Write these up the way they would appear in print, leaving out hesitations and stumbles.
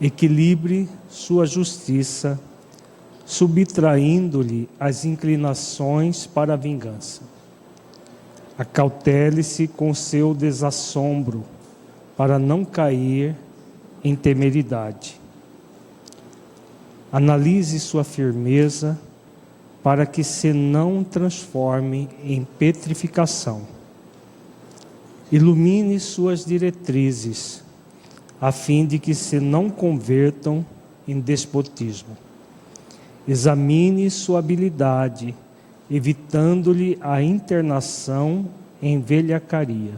Equilibre sua justiça, subtraindo-lhe as inclinações para a vingança. Acautele-se com seu desassombro, para não cair em temeridade. Analise sua firmeza, para que se não transforme em petrificação. Ilumine suas diretrizes, a fim de que se não convertam em despotismo. Examine sua habilidade, evitando-lhe a internação em velhacaria.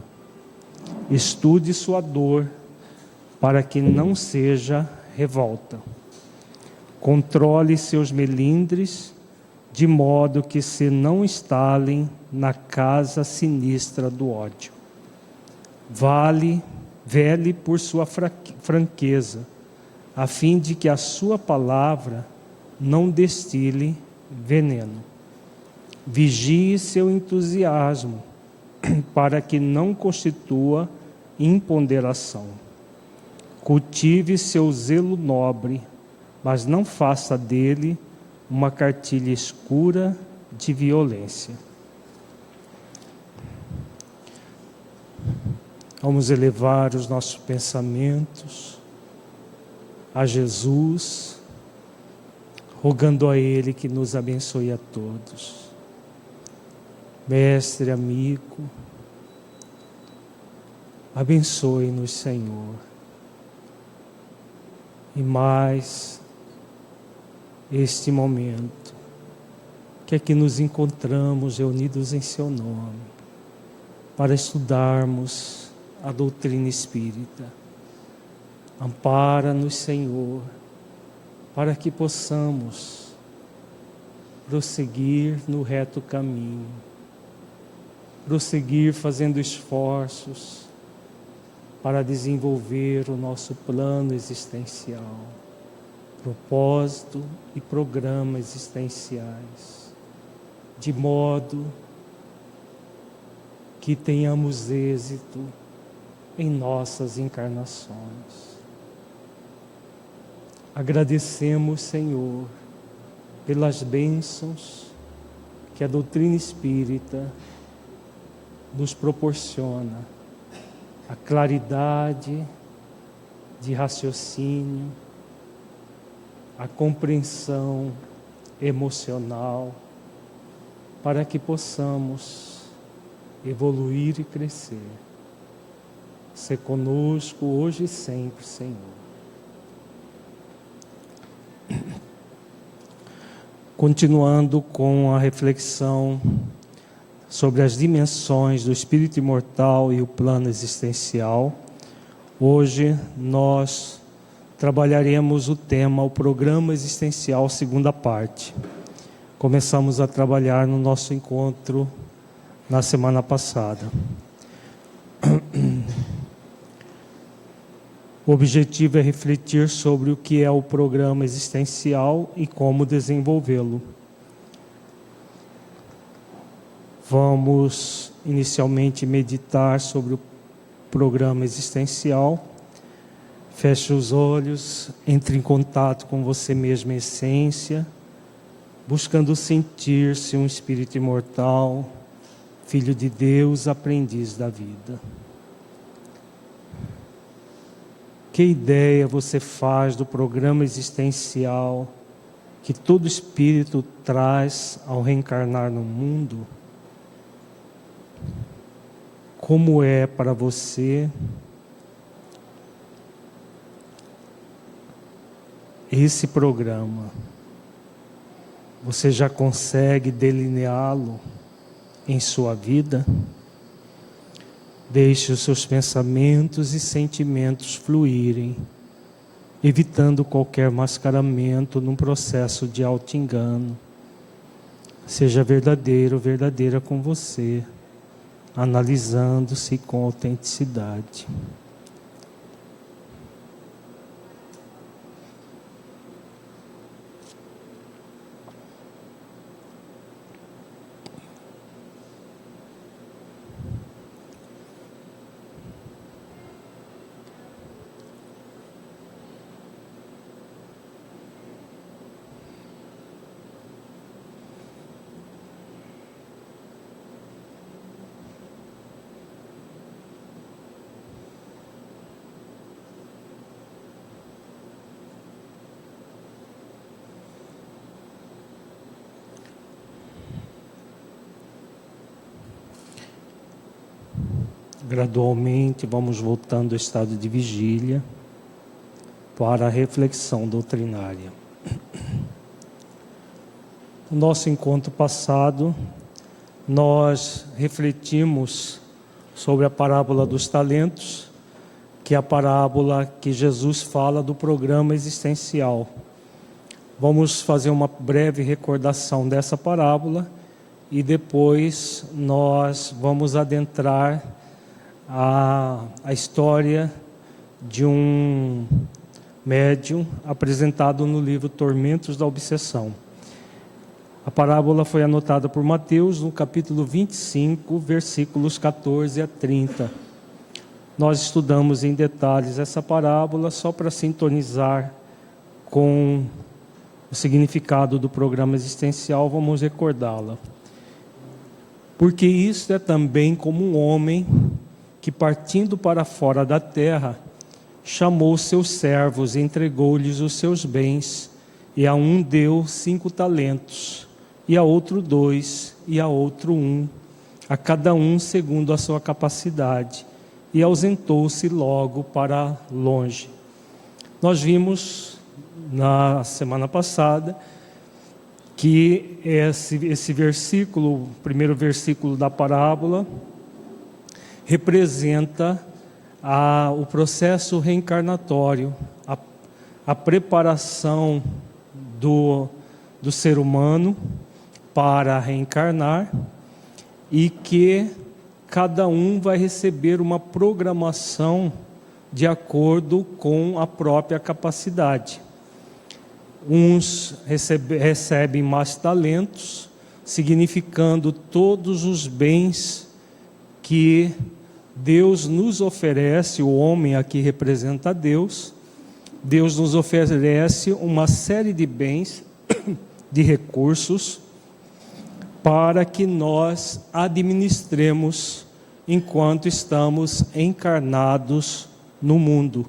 Estude sua dor, para que não seja revolta. Controle seus melindres, de modo que se não instalem na casa sinistra do ódio. Vele por sua franqueza, a fim de que a sua palavra não destile veneno. Vigie seu entusiasmo, para que não constitua imponderação. Cultive seu zelo nobre, mas não faça dele uma cartilha escura de violência. Vamos elevar os nossos pensamentos a Jesus, rogando a Ele que nos abençoe a todos. Mestre, amigo, abençoe-nos, Senhor. E mais este momento, que aqui nos encontramos reunidos em Seu nome, para estudarmos a doutrina espírita. Ampara-nos, Senhor, para que possamos prosseguir no reto caminho, prosseguir fazendo esforços para desenvolver o nosso plano existencial, propósito e programa existenciais, de modo que tenhamos êxito em nossas encarnações. Agradecemos, Senhor, pelas bênçãos que a doutrina espírita nos proporciona, a claridade de raciocínio, a compreensão emocional, para que possamos evoluir e crescer. Sê conosco hoje e sempre, Senhor. Continuando com a reflexão sobre as dimensões do espírito imortal e o plano existencial, hoje nós trabalharemos o tema, o programa existencial, segunda parte. Começamos a trabalhar no nosso encontro na semana passada. O objetivo é refletir sobre o que é o programa existencial e como desenvolvê-lo. Vamos inicialmente meditar sobre o programa existencial. Feche os olhos, entre em contato com você mesmo em essência, buscando sentir-se um espírito imortal, filho de Deus, aprendiz da vida. Que ideia você faz do programa existencial que todo espírito traz ao reencarnar no mundo? Como é para você esse programa? Você já consegue delineá-lo em sua vida? Deixe os seus pensamentos e sentimentos fluírem, evitando qualquer mascaramento num processo de auto-engano. Seja verdadeiro ou verdadeira com você, analisando-se com autenticidade. Gradualmente vamos voltando ao estado de vigília para a reflexão doutrinária. No nosso encontro passado, nós refletimos sobre a parábola dos talentos, que é a parábola que Jesus fala do programa existencial. Vamos fazer uma breve recordação dessa parábola e depois nós vamos adentrar a história de um médium apresentado no livro Tormentos da Obsessão. A parábola foi anotada por Mateus no capítulo 25, versículos 14 a 30. Nós estudamos em detalhes essa parábola só para sintonizar com o significado do programa existencial, vamos recordá-la. Porque isto é também como um homem que, partindo para fora da terra, chamou seus servos e entregou-lhes os seus bens, e a um deu 5 talentos, e a outro 2, e a outro 1, a cada um segundo a sua capacidade, e ausentou-se logo para longe. Nós vimos na semana passada que esse versículo, o primeiro versículo da parábola, representa o processo reencarnatório, a preparação do ser humano para reencarnar, e que cada um vai receber uma programação de acordo com a própria capacidade. Uns recebem mais talentos, significando todos os bens que Deus nos oferece. O homem aqui representa Deus. Deus nos oferece uma série de bens, de recursos, para que nós administremos enquanto estamos encarnados no mundo.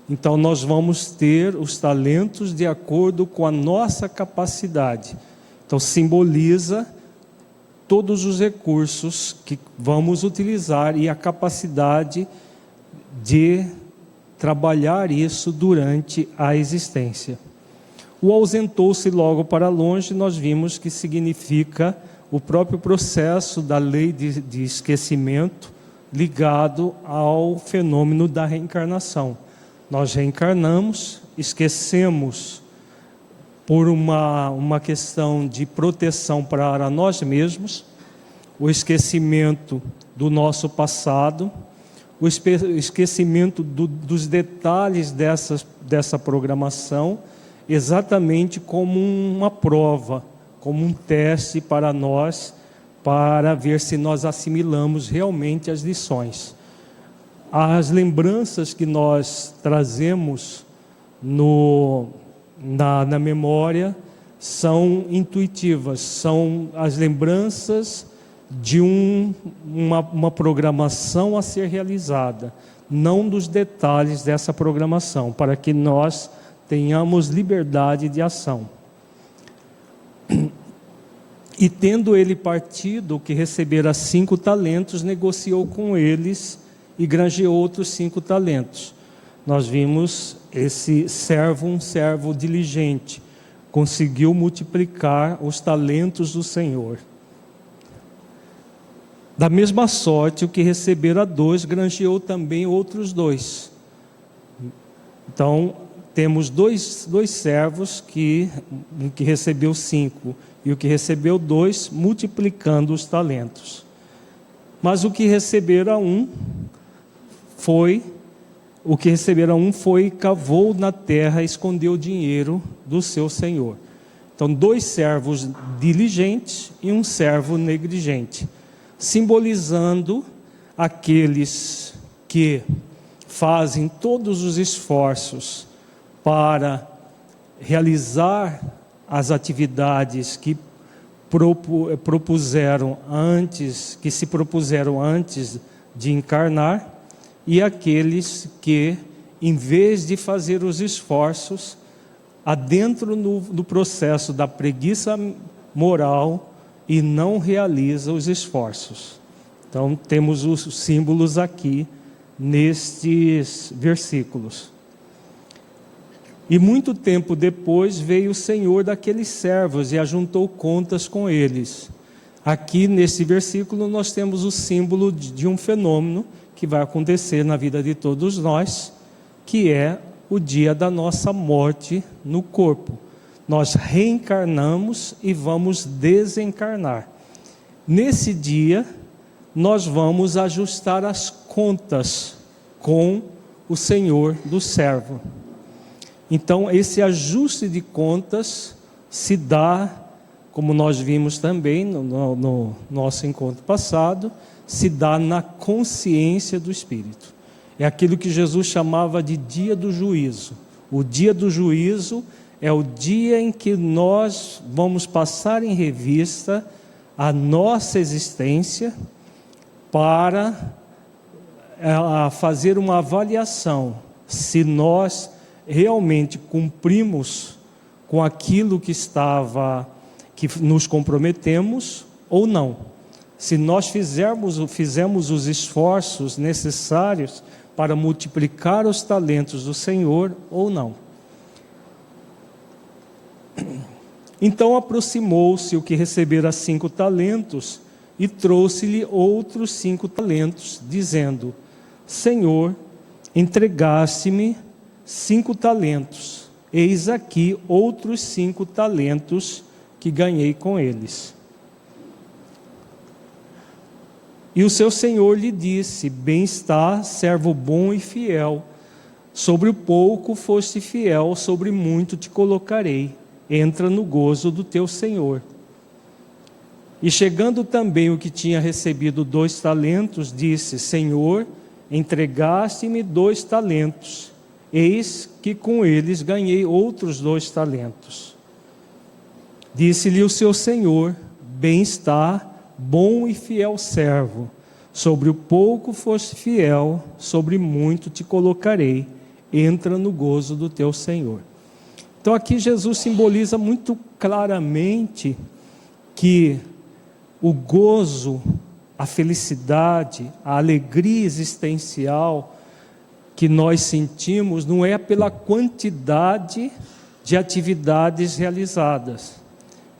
Então nós vamos ter os talentos de acordo com a nossa capacidade. Então simboliza todos os recursos que vamos utilizar e a capacidade de trabalhar isso durante a existência. O ausentou-se logo para longe, nós vimos que significa o próprio processo da lei de esquecimento ligado ao fenômeno da reencarnação. Nós reencarnamos, esquecemos por uma questão de proteção para nós mesmos, o esquecimento do nosso passado, o esquecimento dos detalhes dessa programação, exatamente como uma prova, como um teste para nós, para ver se nós assimilamos realmente as lições. As lembranças que nós trazemos na memória são intuitivas, são as lembranças de uma programação a ser realizada, não dos detalhes dessa programação, para que nós tenhamos liberdade de ação. E tendo ele partido, que recebera 5 talentos, negociou com eles e granjeou outros 5 talentos. Nós vimos esse servo, um servo diligente, conseguiu multiplicar os talentos do Senhor. Da mesma sorte, o que recebera 2, granjeou também outros 2. Então, temos dois servos que recebeu 5, e o que recebeu 2, multiplicando os talentos. Mas o que recebera 1 foi, cavou na terra e escondeu o dinheiro do seu senhor. Então, 2 servos diligentes e um servo negligente, simbolizando aqueles que fazem todos os esforços para realizar as atividades que se propuseram antes de encarnar, e aqueles que, em vez de fazer os esforços, adentram no processo da preguiça moral e não realiza os esforços. Então, temos os símbolos aqui nestes versículos. E muito tempo depois veio o Senhor daqueles servos e ajuntou contas com eles. Aqui nesse versículo nós temos o símbolo de um fenômeno que vai acontecer na vida de todos nós, que é o dia da nossa morte no corpo. Nós reencarnamos e vamos desencarnar. Nesse dia, nós vamos ajustar as contas com o Senhor do servo. Então, esse ajuste de contas se dá, como nós vimos também no nosso encontro passado, se dá na consciência do Espírito. É aquilo que Jesus chamava de dia do juízo. O dia do juízo é o dia em que nós vamos passar em revista a nossa existência para fazer uma avaliação se nós realmente cumprimos com aquilo que nos comprometemos ou não. Se nós fizemos os esforços necessários para multiplicar os talentos do Senhor ou não. Então aproximou-se o que recebera 5 talentos e trouxe-lhe outros 5 talentos, dizendo: Senhor, entregaste-me 5 talentos, eis aqui outros 5 talentos que ganhei com eles. E o seu senhor lhe disse: bem está, servo bom e fiel, sobre o pouco foste fiel, sobre muito te colocarei, entra no gozo do teu senhor. E chegando também o que tinha recebido 2 talentos, disse: Senhor, entregaste-me 2 talentos, eis que com eles ganhei outros 2 talentos. Disse-lhe o seu senhor: bem está, bom e fiel servo, sobre o pouco foste fiel, sobre muito te colocarei, entra no gozo do teu senhor. Então aqui Jesus simboliza muito claramente que o gozo, a felicidade, a alegria existencial que nós sentimos não é pela quantidade de atividades realizadas,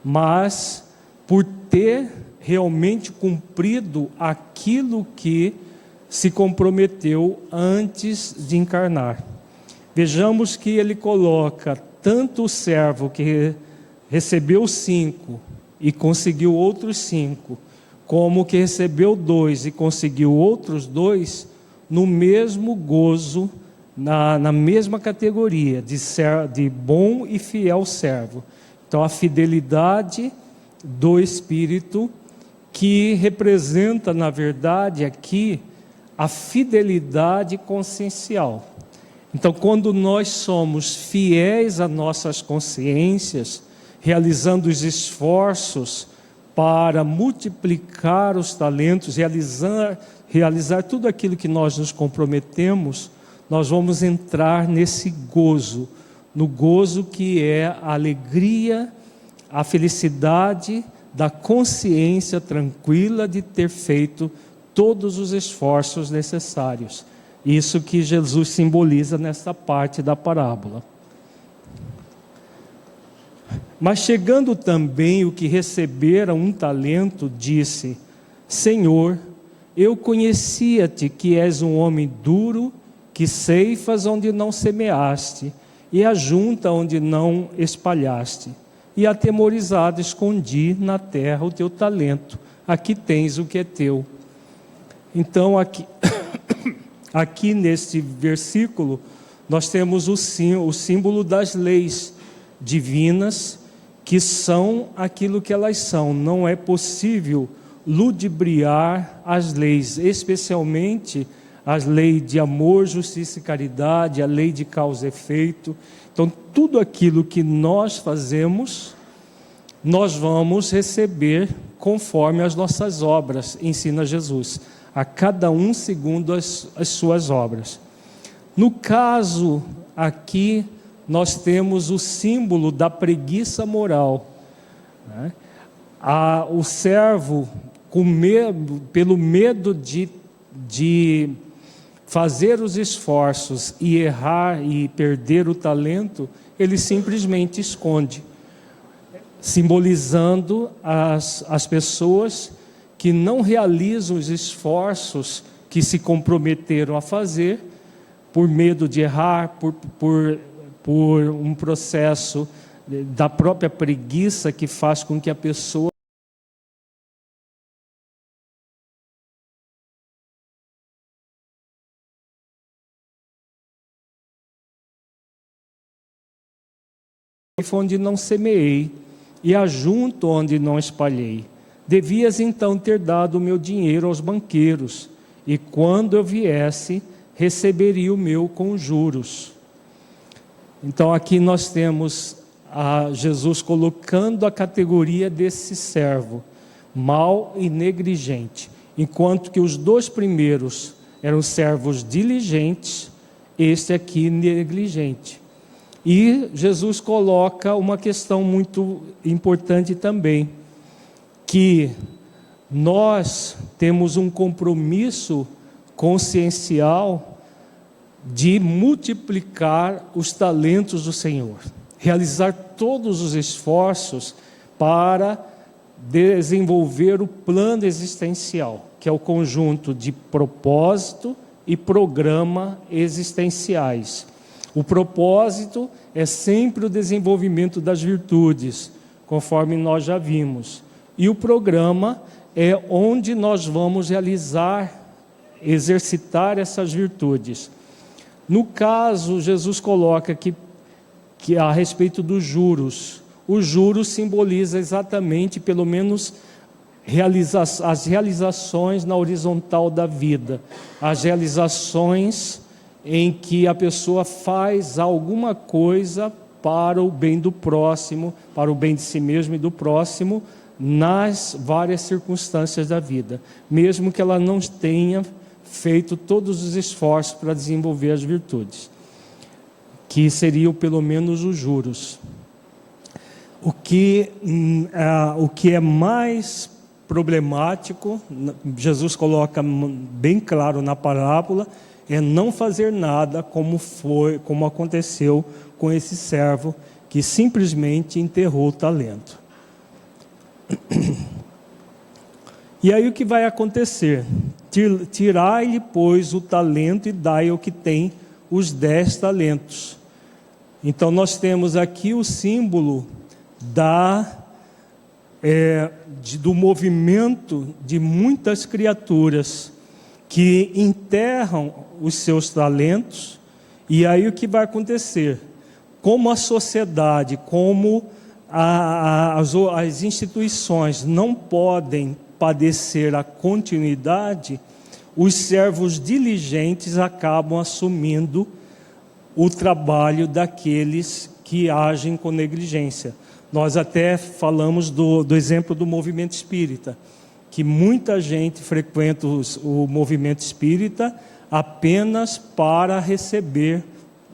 mas por ter realmente cumprido aquilo que se comprometeu antes de encarnar. Vejamos que ele coloca tanto o servo que recebeu 5 e conseguiu outros 5, como o que recebeu 2 e conseguiu outros 2, no mesmo gozo, na mesma categoria de bom e fiel servo. Então a fidelidade do Espírito, que representa, na verdade, aqui, a fidelidade consciencial. Então, quando nós somos fiéis às nossas consciências, realizando os esforços para multiplicar os talentos, realizar tudo aquilo que nós nos comprometemos, nós vamos entrar nesse gozo, no gozo que é a alegria, a felicidade da consciência tranquila de ter feito todos os esforços necessários. Isso que Jesus simboliza nessa parte da parábola. Mas chegando também o que recebera 1 talento, disse: Senhor, eu conhecia-te que és um homem duro, que ceifas onde não semeaste, e ajunta onde não espalhaste. E atemorizado escondi na terra o teu talento. Aqui tens o que é teu. Então aqui neste versículo nós temos o símbolo das leis divinas, que são aquilo que elas são. Não é possível ludibriar as leis, especialmente as leis de amor, justiça e caridade, a lei de causa e efeito. Então, tudo aquilo que nós fazemos, nós vamos receber conforme as nossas obras, ensina Jesus. A cada um segundo as suas obras. No caso aqui, nós temos o símbolo da preguiça moral. O servo pelo medo de fazer os esforços e errar e perder o talento, ele simplesmente esconde, simbolizando as pessoas que não realizam os esforços que se comprometeram a fazer, por medo de errar, por um processo da própria preguiça que faz com que a pessoa onde não semeei, e ajunto onde não espalhei. Devias então ter dado o meu dinheiro aos banqueiros, e quando eu viesse, receberia o meu com juros. Então aqui nós temos a Jesus colocando a categoria desse servo, mau e negligente. Enquanto que os dois primeiros eram servos diligentes, este aqui negligente. E Jesus coloca uma questão muito importante também, que nós temos um compromisso consciencial de multiplicar os talentos do Senhor, realizar todos os esforços para desenvolver o plano existencial, que é o conjunto de propósito e programa existenciais. O propósito é sempre o desenvolvimento das virtudes, conforme nós já vimos. E o programa é onde nós vamos exercitar essas virtudes. No caso, Jesus coloca que a respeito dos juros. O juros simboliza exatamente, pelo menos, as realizações na horizontal da vida, as realizações em que a pessoa faz alguma coisa para o bem do próximo, para o bem de si mesmo e do próximo, nas várias circunstâncias da vida, mesmo que ela não tenha feito todos os esforços para desenvolver as virtudes, que seriam pelo menos os juros. O que é mais problemático, Jesus coloca bem claro na parábola, é não fazer nada, como aconteceu com esse servo que simplesmente enterrou o talento. E aí o que vai acontecer? Tirai-lhe, pois, o talento e dai ao que tem os 10 talentos. Então nós temos aqui o símbolo do movimento de muitas criaturas que enterram os seus talentos. E aí o que vai acontecer? Como a sociedade, como as instituições não podem padecer a continuidade, os servos diligentes acabam assumindo o trabalho daqueles que agem com negligência. Nós até falamos do exemplo do movimento espírita, que muita gente frequenta o movimento espírita apenas para receber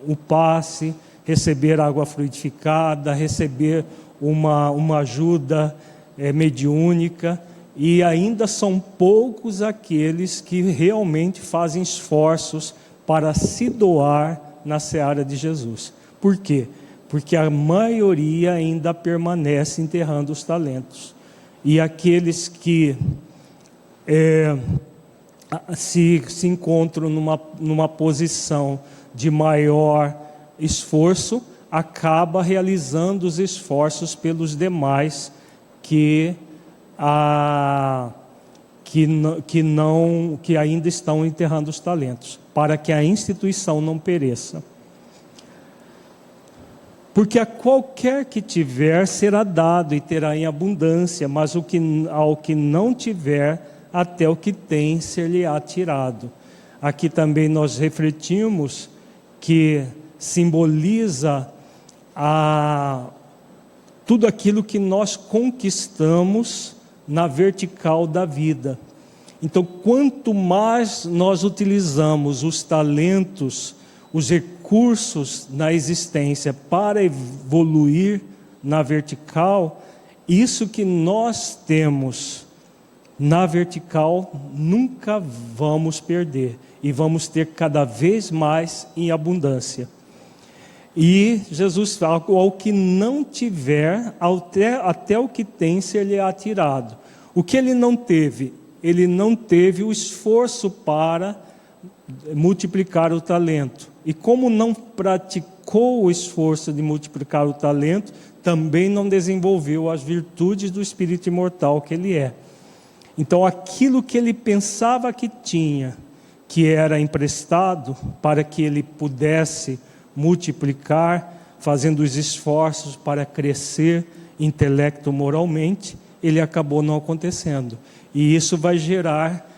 o passe, receber água fluidificada, receber uma ajuda mediúnica, e ainda são poucos aqueles que realmente fazem esforços para se doar na seara de Jesus. Por quê? Porque a maioria ainda permanece enterrando os talentos. E aqueles que se encontram numa posição de maior esforço, acaba realizando os esforços pelos demais que ainda estão enterrando os talentos, para que a instituição não pereça. Porque a qualquer que tiver será dado e terá em abundância, mas ao que não tiver, até o que tem ser-lhe-á tirado. Aqui também nós refletimos que simboliza tudo aquilo que nós conquistamos na vertical da vida. Então, quanto mais nós utilizamos os talentos, os recursos na existência para evoluir na vertical, isso que nós temos na vertical nunca vamos perder e vamos ter cada vez mais em abundância. E Jesus fala: ao que não tiver, até o que tem ser-lhe-á tirado. O que ele não teve? Ele não teve o esforço para multiplicar o talento. E como não praticou o esforço de multiplicar o talento, também não desenvolveu as virtudes do espírito imortal que ele é. Então aquilo que ele pensava que tinha, que era emprestado para que ele pudesse multiplicar, fazendo os esforços para crescer intelecto moralmente, ele acabou não acontecendo. E isso vai gerar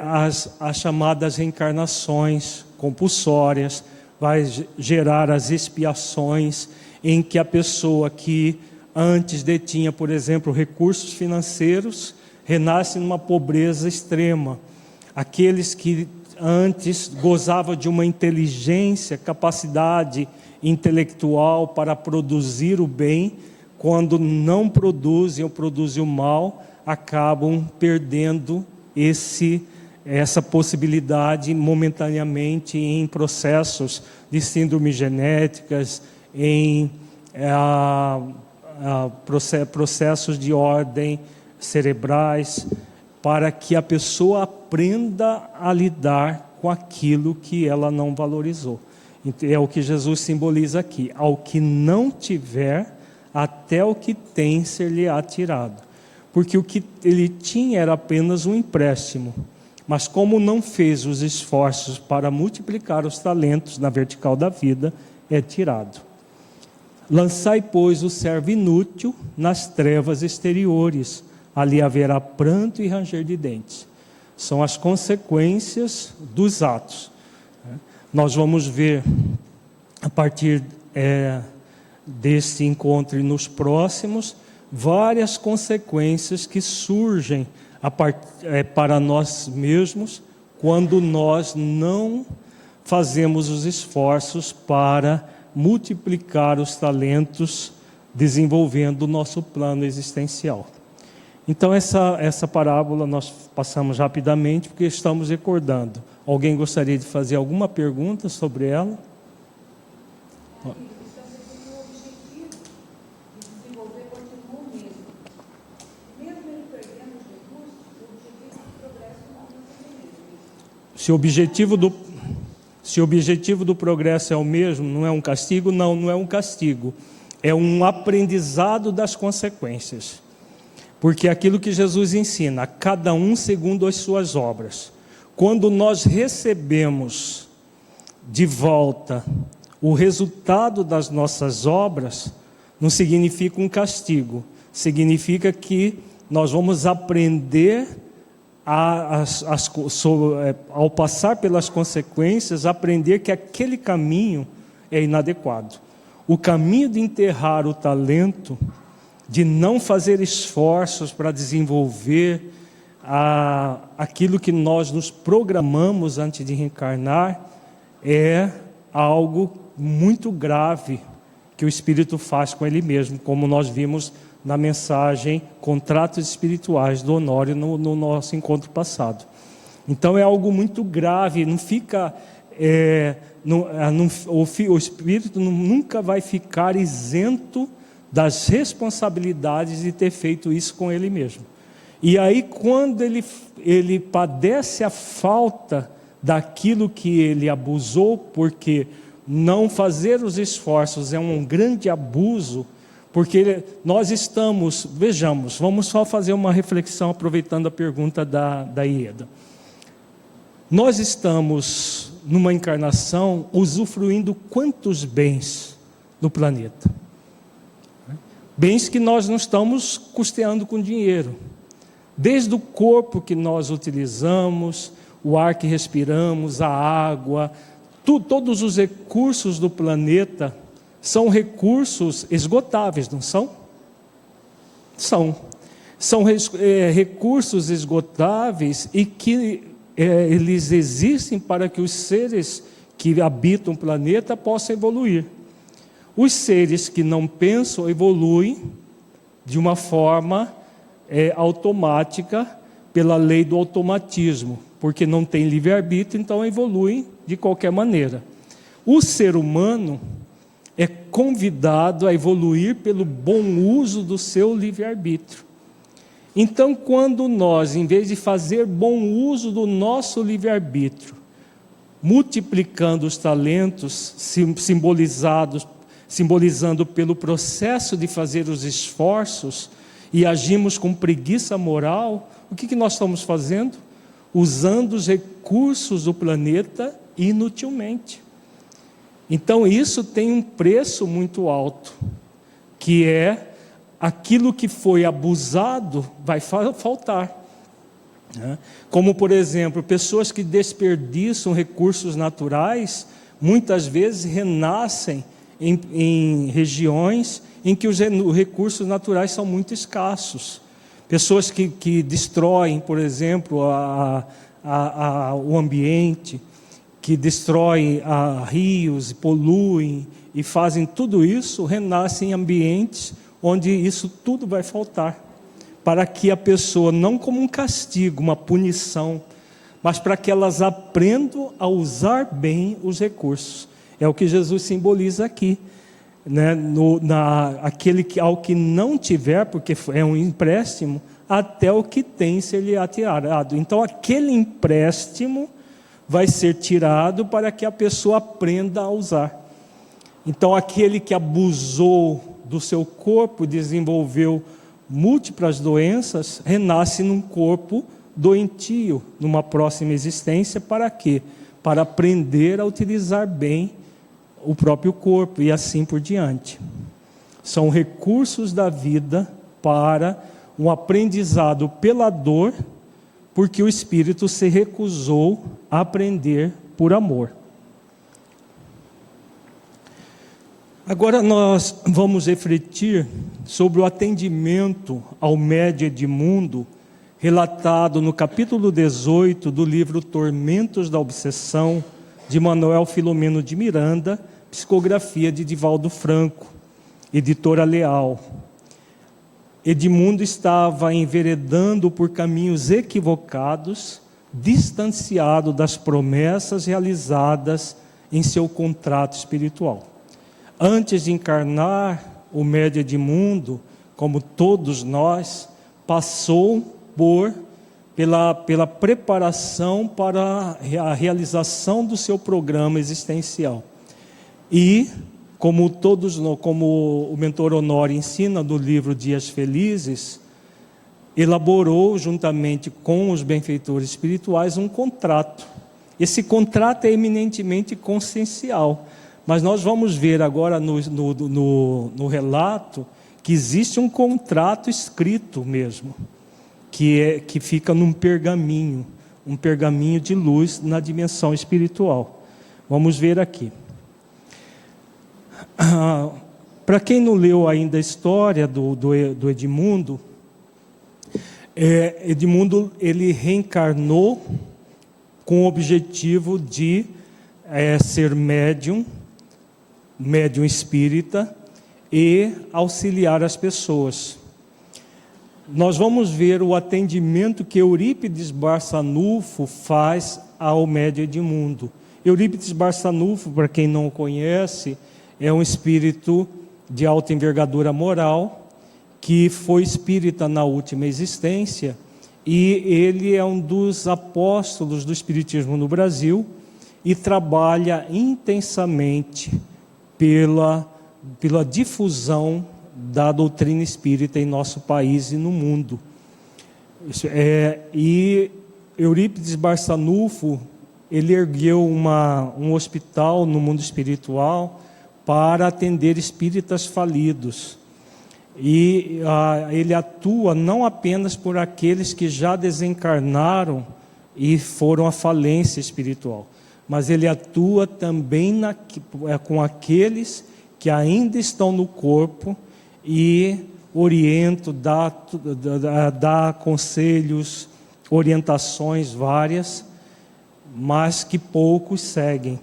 as chamadas reencarnações compulsórias, vai gerar as expiações, em que a pessoa que antes detinha, por exemplo, recursos financeiros, renasce numa pobreza extrema. Aqueles que antes gozavam de uma inteligência, capacidade intelectual para produzir o bem, quando não produzem ou produzem o mal, acabam perdendo essa possibilidade momentaneamente em processos de síndromes genéticas, em processos de ordem cerebrais, para que a pessoa aprenda a lidar com aquilo que ela não valorizou. É o que Jesus simboliza aqui: ao que não tiver, até o que tem ser-lhe-á tirado. Porque o que ele tinha era apenas um empréstimo, mas como não fez os esforços para multiplicar os talentos na vertical da vida, é tirado. Lançai, pois, o servo inútil nas trevas exteriores, ali haverá pranto e ranger de dentes. São as consequências dos atos. Nós vamos ver, a partir deste encontro e nos próximos, várias consequências que surgem para nós mesmos, quando nós não fazemos os esforços para multiplicar os talentos, desenvolvendo o nosso plano existencial. Então essa parábola nós passamos rapidamente, porque estamos recordando. Alguém gostaria de fazer alguma pergunta sobre ela? Se o objetivo do progresso é o mesmo, não é um castigo? Não é um castigo. É um aprendizado das consequências. Porque é aquilo que Jesus ensina, cada um segundo as suas obras. Quando nós recebemos de volta o resultado das nossas obras, não significa um castigo. Significa que nós vamos aprender ao passar pelas consequências, aprender que aquele caminho é inadequado. O caminho de enterrar o talento, de não fazer esforços para desenvolver aquilo que nós nos programamos antes de reencarnar, é algo muito grave que o Espírito faz com ele mesmo, como nós vimos na mensagem Contratos Espirituais do Honório no nosso encontro passado. Então é algo muito grave, não fica... o Espírito nunca vai ficar isento das responsabilidades de ter feito isso com ele mesmo. E aí, quando ele padece a falta daquilo que ele abusou, porque não fazer os esforços é um grande abuso, porque nós estamos, vejamos, vamos só fazer uma reflexão aproveitando a pergunta da Ieda. Nós estamos numa encarnação usufruindo quantos bens no planeta? Bens que nós não estamos custeando com dinheiro. Desde o corpo que nós utilizamos, o ar que respiramos, a água, todos os recursos do planeta são recursos esgotáveis, não são? São recursos esgotáveis e que eles existem para que os seres que habitam o planeta possam evoluir. Os seres que não pensam evoluem de uma forma automática, pela lei do automatismo, porque não tem livre-arbítrio, então evolui de qualquer maneira. O ser humano é convidado a evoluir pelo bom uso do seu livre-arbítrio. Então, quando nós, em vez de fazer bom uso do nosso livre-arbítrio, multiplicando os talentos, simbolizando pelo processo de fazer os esforços, e agimos com preguiça moral, o que nós estamos fazendo? Usando os recursos do planeta inutilmente. Então isso tem um preço muito alto, que é aquilo que foi abusado vai faltar. Como, por exemplo, pessoas que desperdiçam recursos naturais, muitas vezes renascem em regiões em que os recursos naturais são muito escassos. Pessoas que destroem, por exemplo, o ambiente, que destroem rios, poluem e fazem tudo isso, renascem em ambientes onde isso tudo vai faltar, para que a pessoa, não como um castigo, uma punição, mas para que elas aprendam a usar bem os recursos. É o que Jesus simboliza aqui, né? Ao que não tiver, porque é um empréstimo, até o que tem ser-lhe atirado. Então aquele empréstimo vai ser tirado para que a pessoa aprenda a usar. Então aquele que abusou do seu corpo, desenvolveu múltiplas doenças, renasce num corpo doentio, numa próxima existência, para quê? Para aprender a utilizar bem o próprio corpo e assim por diante. São recursos da vida para um aprendizado pela dor, porque o espírito se recusou a aprender por amor. Agora nós vamos refletir sobre o atendimento ao médium Edmundo, relatado no capítulo 18 do livro Tormentos da Obsessão, de Manuel Filomeno de Miranda, psicografia de Divaldo Franco, editora Leal. Edmundo estava enveredando por caminhos equivocados, distanciado das promessas realizadas em seu contrato espiritual. Antes de encarnar, o médium Edmundo, como todos nós, passou pela preparação para a realização do seu programa existencial. E, como o mentor Honório ensina no livro Dias Felizes, elaborou, juntamente com os benfeitores espirituais, um contrato. Esse contrato é eminentemente consciencial, mas nós vamos ver agora no relato que existe um contrato escrito mesmo, que fica num pergaminho, um pergaminho de luz na dimensão espiritual. Vamos ver aqui. Para quem não leu ainda a história do Edmundo, Edmundo ele reencarnou com o objetivo de ser médium espírita e auxiliar as pessoas. Nós vamos ver o atendimento que Eurípides Barçanufo faz ao médium Edmundo. Eurípides Barçanufo, para quem não o conhece, é um espírito de alta envergadura moral, que foi espírita na última existência, e ele é um dos apóstolos do espiritismo no Brasil, e trabalha intensamente pela difusão da doutrina espírita em nosso país e no mundo. E Eurípides Barçanufo, ele ergueu um hospital no mundo espiritual para atender espíritas falidos. E ele atua não apenas por aqueles que já desencarnaram e foram à falência espiritual, mas ele atua também com aqueles que ainda estão no corpo e orienta, dá conselhos, orientações várias, mas que poucos seguem.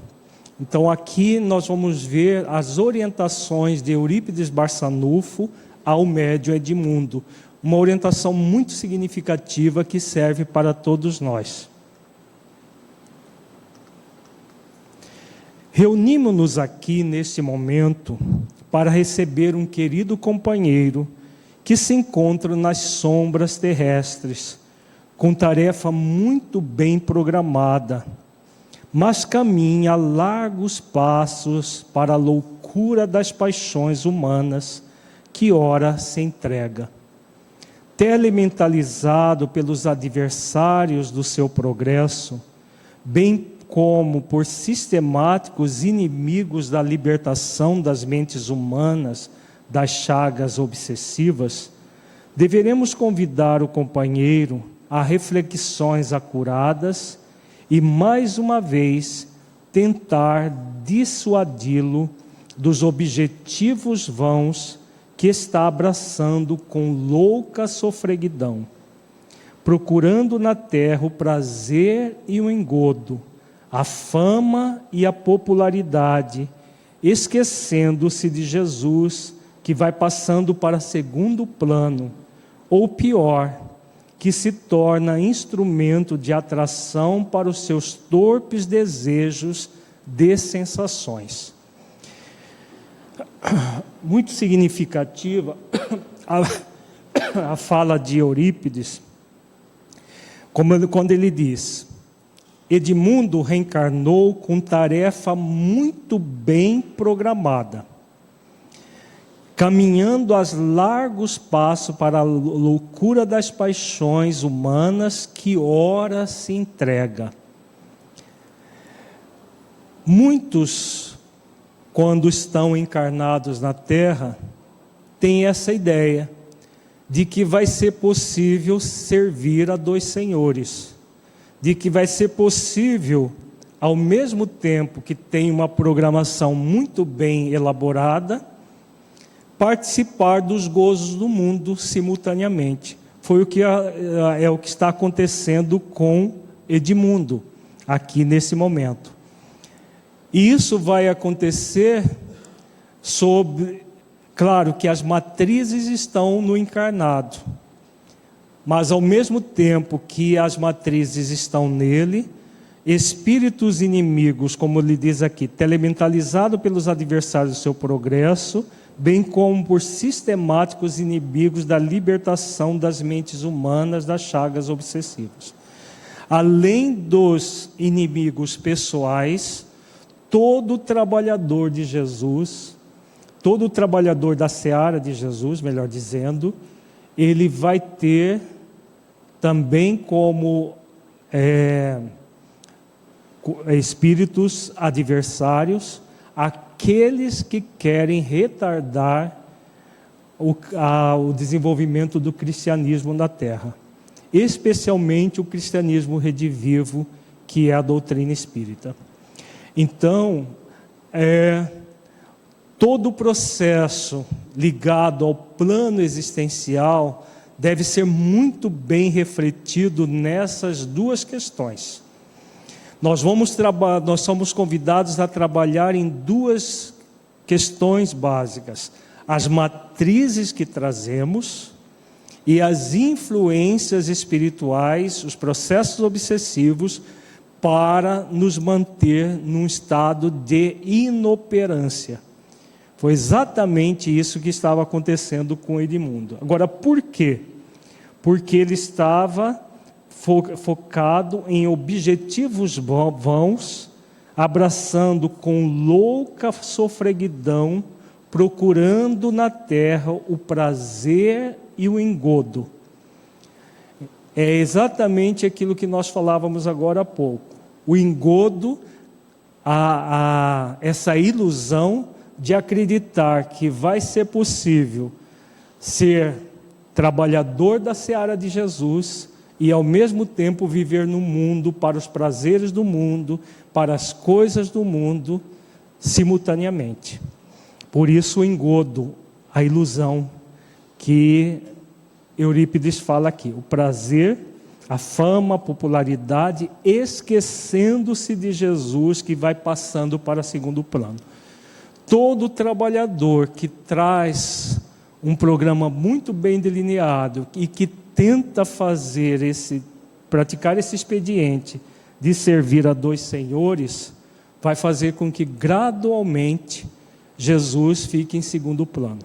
Então aqui nós vamos ver as orientações de Eurípides Barçanufo ao médium Edmundo. uma orientação muito significativa que serve para todos nós. Reunimos-nos aqui neste momento para receber um querido companheiro que se encontra nas sombras terrestres, com tarefa muito bem programada, mas caminha largos passos para a loucura das paixões humanas, que ora se entrega. Telementalizado pelos adversários do seu progresso, bem como por sistemáticos inimigos da libertação das mentes humanas das chagas obsessivas, deveremos convidar o companheiro a reflexões acuradas e, mais uma vez, tentar dissuadi-lo dos objetivos vãos que está abraçando com louca sofreguidão, procurando na terra o prazer e o engodo, a fama e a popularidade, esquecendo-se de Jesus, que vai passando para segundo plano, ou pior, que se torna instrumento de atração para os seus torpes desejos de sensações. Muito significativa a fala de Eurípides, quando ele diz: Edmundo reencarnou com tarefa muito bem programada, caminhando a largos passos para a loucura das paixões humanas que ora se entrega. Muitos, quando estão encarnados na Terra, têm essa ideia de que vai ser possível servir a dois senhores, de que vai ser possível, ao mesmo tempo que tem uma programação muito bem elaborada, participar dos gozos do mundo simultaneamente. Foi o que é o que está acontecendo com Edmundo aqui nesse momento. E isso vai acontecer claro que as matrizes estão no encarnado, mas ao mesmo tempo que as matrizes estão nele, espíritos inimigos, como ele diz aqui, telementalizado pelos adversários do seu progresso, bem como por sistemáticos inimigos da libertação das mentes humanas das chagas obsessivas. Além dos inimigos pessoais, todo trabalhador de Jesus, todo trabalhador da seara de Jesus, melhor dizendo, ele vai ter também como espíritos adversários aqueles que querem retardar o desenvolvimento do cristianismo na Terra, especialmente o cristianismo redivivo, que é a doutrina espírita. Então, todo o processo ligado ao plano existencial deve ser muito bem refletido nessas duas questões. Nós somos convidados a trabalhar em duas questões básicas: as matrizes que trazemos e as influências espirituais, os processos obsessivos, para nos manter num estado de inoperância. Foi exatamente isso que estava acontecendo com Edmundo. Agora, por quê? Porque ele estava focado em objetivos vãos, abraçando com louca sofreguidão, procurando na terra o prazer e o engodo. É exatamente aquilo que nós falávamos agora há pouco. O engodo, essa ilusão de acreditar que vai ser possível ser trabalhador da seara de Jesus e ao mesmo tempo viver no mundo para os prazeres do mundo, para as coisas do mundo, simultaneamente. Por isso o engodo, a ilusão que Eurípides fala aqui, o prazer, a fama, a popularidade, esquecendo-se de Jesus, que vai passando para segundo plano. Todo trabalhador que traz um programa muito bem delineado e que tenta praticar esse expediente de servir a dois senhores, vai fazer com que gradualmente Jesus fique em segundo plano.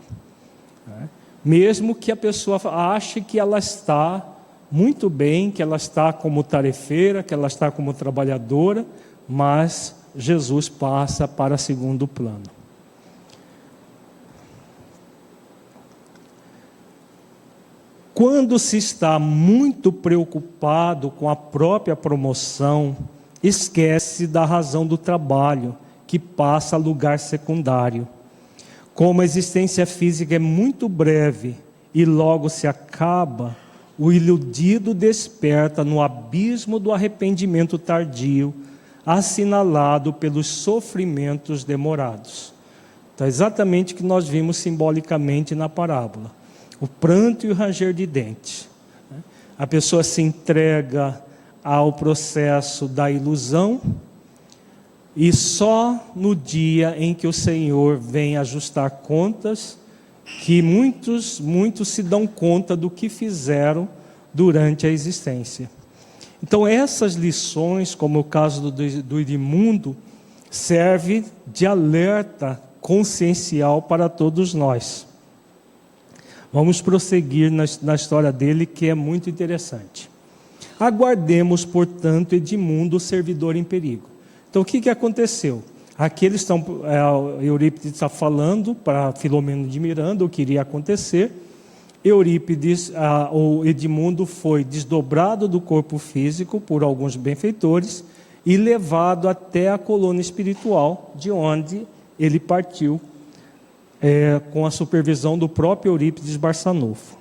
Mesmo que a pessoa ache que ela está muito bem, que ela está como tarefeira, que ela está como trabalhadora, mas Jesus passa para segundo plano. Quando se está muito preocupado com a própria promoção, esquece da razão do trabalho, que passa a lugar secundário. Como a existência física é muito breve e logo se acaba, o iludido desperta no abismo do arrependimento tardio, assinalado pelos sofrimentos demorados. Então, é exatamente o que nós vimos simbolicamente na parábola. O pranto e o ranger de dentes. A pessoa se entrega ao processo da ilusão e só no dia em que o Senhor vem ajustar contas que muitos se dão conta do que fizeram durante a existência. Então essas lições, como o caso do Edmundo, serve de alerta consciencial para todos nós. Vamos prosseguir na história dele, que é muito interessante. Aguardemos, portanto, Edmundo, o servidor em perigo. Então, o que aconteceu? Aqui eles estão, Eurípides está falando para Filomeno de Miranda o que iria acontecer. O Edmundo foi desdobrado do corpo físico por alguns benfeitores e levado até a colônia espiritual, de onde ele partiu, com a supervisão do próprio Eurípides Barçanufo.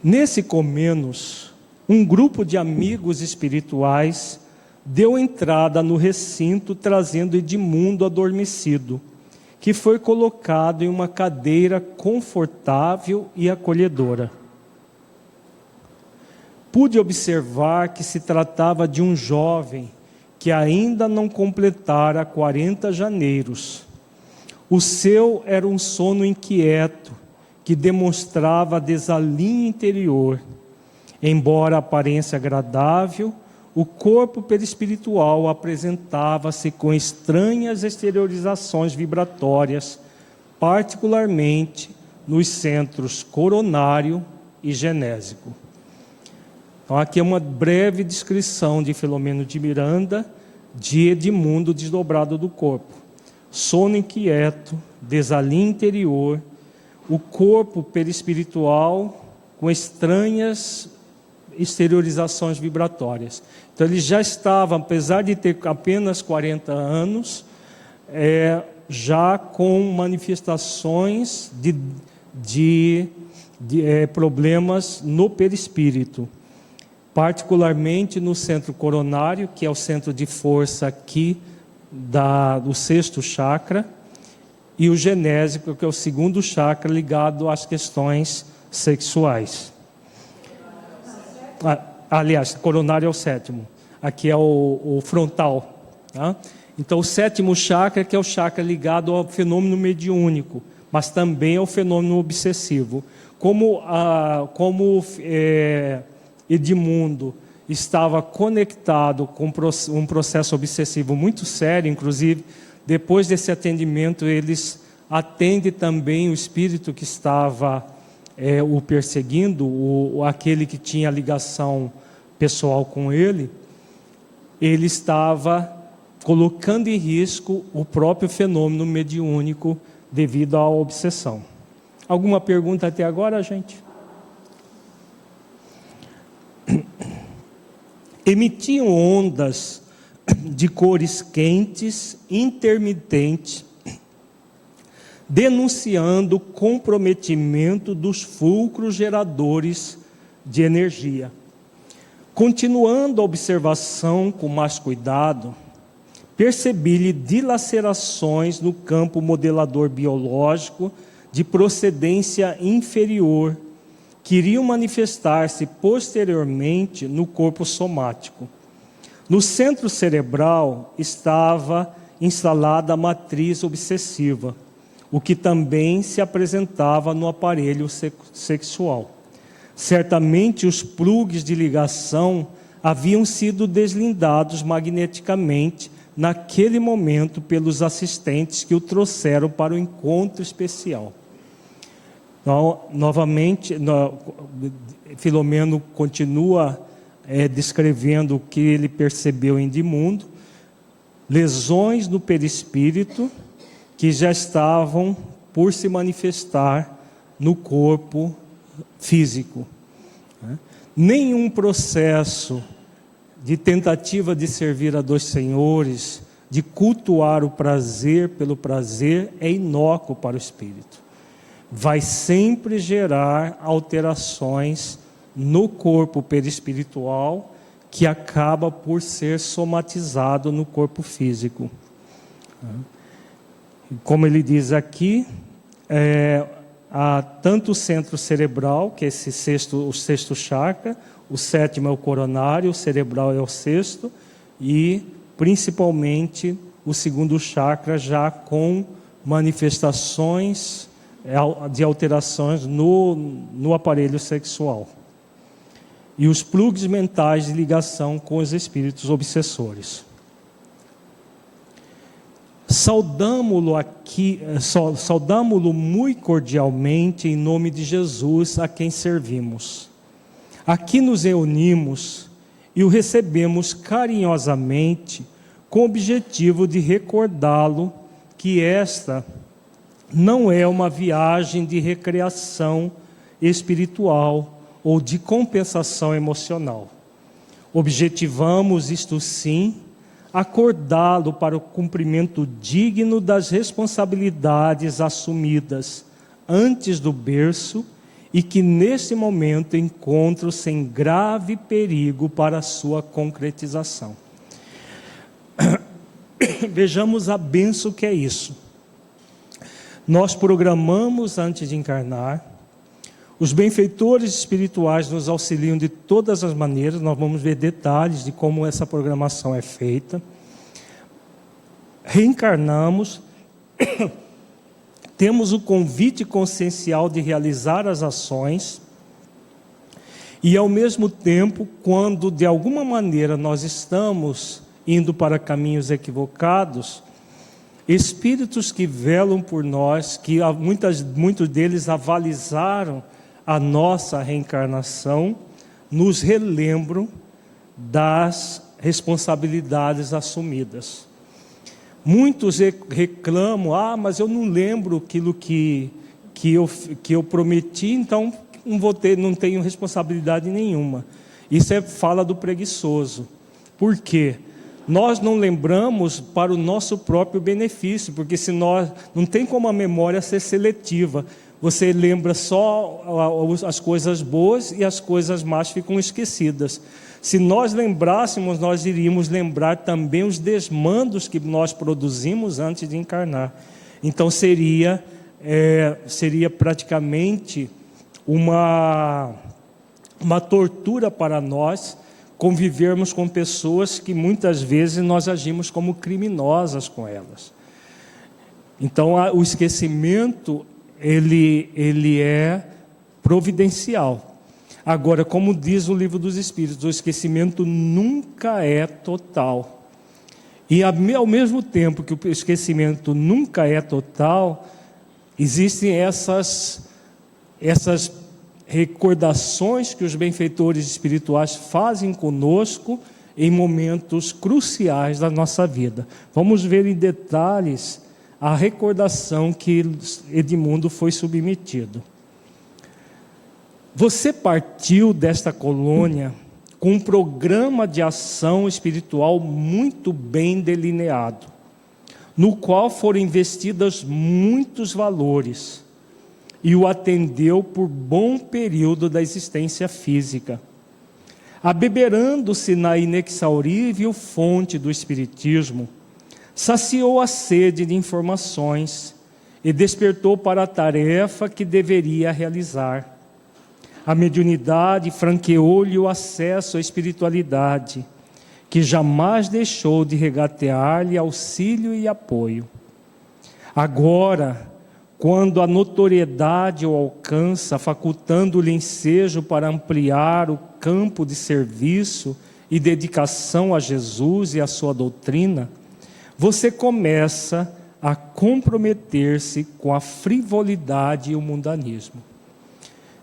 Nesse Comenos, um grupo de amigos espirituais deu entrada no recinto trazendo Edmundo adormecido, que foi colocado em uma cadeira confortável e acolhedora. Pude observar que se tratava de um jovem que ainda não completara 40 janeiros. O seu era um sono inquieto, que demonstrava desalinho interior. Embora a aparência agradável, o corpo perispiritual apresentava-se com estranhas exteriorizações vibratórias, particularmente nos centros coronário e genésico. Então, aqui é uma breve descrição de Filomeno de Miranda, de Edmundo desdobrado do corpo. Sono inquieto, desalinho interior, o corpo perispiritual com estranhas exteriorizações vibratórias. Então ele já estava, apesar de ter apenas 40 anos, já com manifestações de problemas no perispírito, particularmente no centro coronário, que é o centro de força aqui do sexto chakra, e o genésico, que é o segundo chakra ligado às questões sexuais. Aliás, coronário é o sétimo, aqui é o frontal, tá? Então o sétimo chakra, que é o chakra ligado ao fenômeno mediúnico, mas também ao fenômeno obsessivo. Como Edmundo estava conectado com um processo obsessivo muito sério, inclusive depois desse atendimento eles atendem também o espírito que estava o perseguindo, aquele que tinha ligação pessoal com ele. Ele estava colocando em risco o próprio fenômeno mediúnico devido à obsessão. Alguma pergunta até agora, gente? Emitiam ondas de cores quentes, intermitentes, denunciando o comprometimento dos fulcros geradores de energia. Continuando a observação com mais cuidado, percebi-lhe dilacerações no campo modelador biológico de procedência inferior, que iriam manifestar-se posteriormente no corpo somático. No centro cerebral estava instalada a matriz obsessiva. o que também se apresentava no aparelho sexual. Certamente os plugs de ligação haviam sido deslindados magneticamente naquele momento pelos assistentes que o trouxeram para o encontro especial. Então, novamente, Filomeno continua descrevendo o que ele percebeu em Edmundo: lesões no perispírito que já estavam por se manifestar no corpo físico. Nenhum processo de tentativa de servir a dois senhores, de cultuar o prazer pelo prazer, é inócuo para o espírito. Vai sempre gerar alterações no corpo perispiritual, que acaba por ser somatizado no corpo físico. Como ele diz aqui, há tanto o centro cerebral, que é o sexto chakra, o sétimo é o coronário, o cerebral é o sexto, e principalmente o segundo chakra, já com manifestações de alterações no aparelho sexual. E os plugs mentais de ligação com os espíritos obsessores. Saudamo-lo muito cordialmente em nome de Jesus, a quem servimos. Aqui nos reunimos e o recebemos carinhosamente, com o objetivo de recordá-lo que esta não é uma viagem de recreação espiritual ou de compensação emocional. Objetivamos, isto sim, acordá-lo para o cumprimento digno das responsabilidades assumidas antes do berço e que neste momento encontram-se em grave perigo para a sua concretização. Vejamos a bênção que é isso. Nós programamos antes de encarnar, os benfeitores espirituais nos auxiliam de todas as maneiras, nós vamos ver detalhes de como essa programação é feita. Reencarnamos, temos o convite consciencial de realizar as ações, e ao mesmo tempo, quando de alguma maneira nós estamos indo para caminhos equivocados, espíritos que velam por nós, que muitos deles avalizaram a nossa reencarnação, nos relembram das responsabilidades assumidas. Muitos reclamam: mas eu não lembro aquilo que eu prometi, então não tenho responsabilidade nenhuma. Isso fala do preguiçoso. Por quê? Nós não lembramos para o nosso próprio benefício, porque se nós, não tem como a memória ser seletiva. Você lembra só as coisas boas e as coisas más ficam esquecidas. Se nós lembrássemos, nós iríamos lembrar também os desmandos que nós produzimos antes de encarnar. Então seria praticamente uma tortura para nós convivermos com pessoas que muitas vezes nós agimos como criminosas com elas. Então o esquecimento ele é providencial. Agora, como diz o Livro dos Espíritos, o esquecimento nunca é total. E ao mesmo tempo que o esquecimento nunca é total, existem essas recordações que os benfeitores espirituais fazem conosco em momentos cruciais da nossa vida. Vamos ver em detalhes a recordação que Edmundo foi submetido. Você partiu desta colônia com um programa de ação espiritual muito bem delineado, no qual foram investidos muitos valores, e o atendeu por bom período da existência física. Abeberando-se na inexaurível fonte do Espiritismo, saciou a sede de informações e despertou para a tarefa que deveria realizar. A mediunidade franqueou-lhe o acesso à espiritualidade, que jamais deixou de regatear-lhe auxílio e apoio. Agora, quando a notoriedade o alcança, facultando-lhe ensejo para ampliar o campo de serviço e dedicação a Jesus e a sua doutrina, você começa a comprometer-se com a frivolidade e o mundanismo.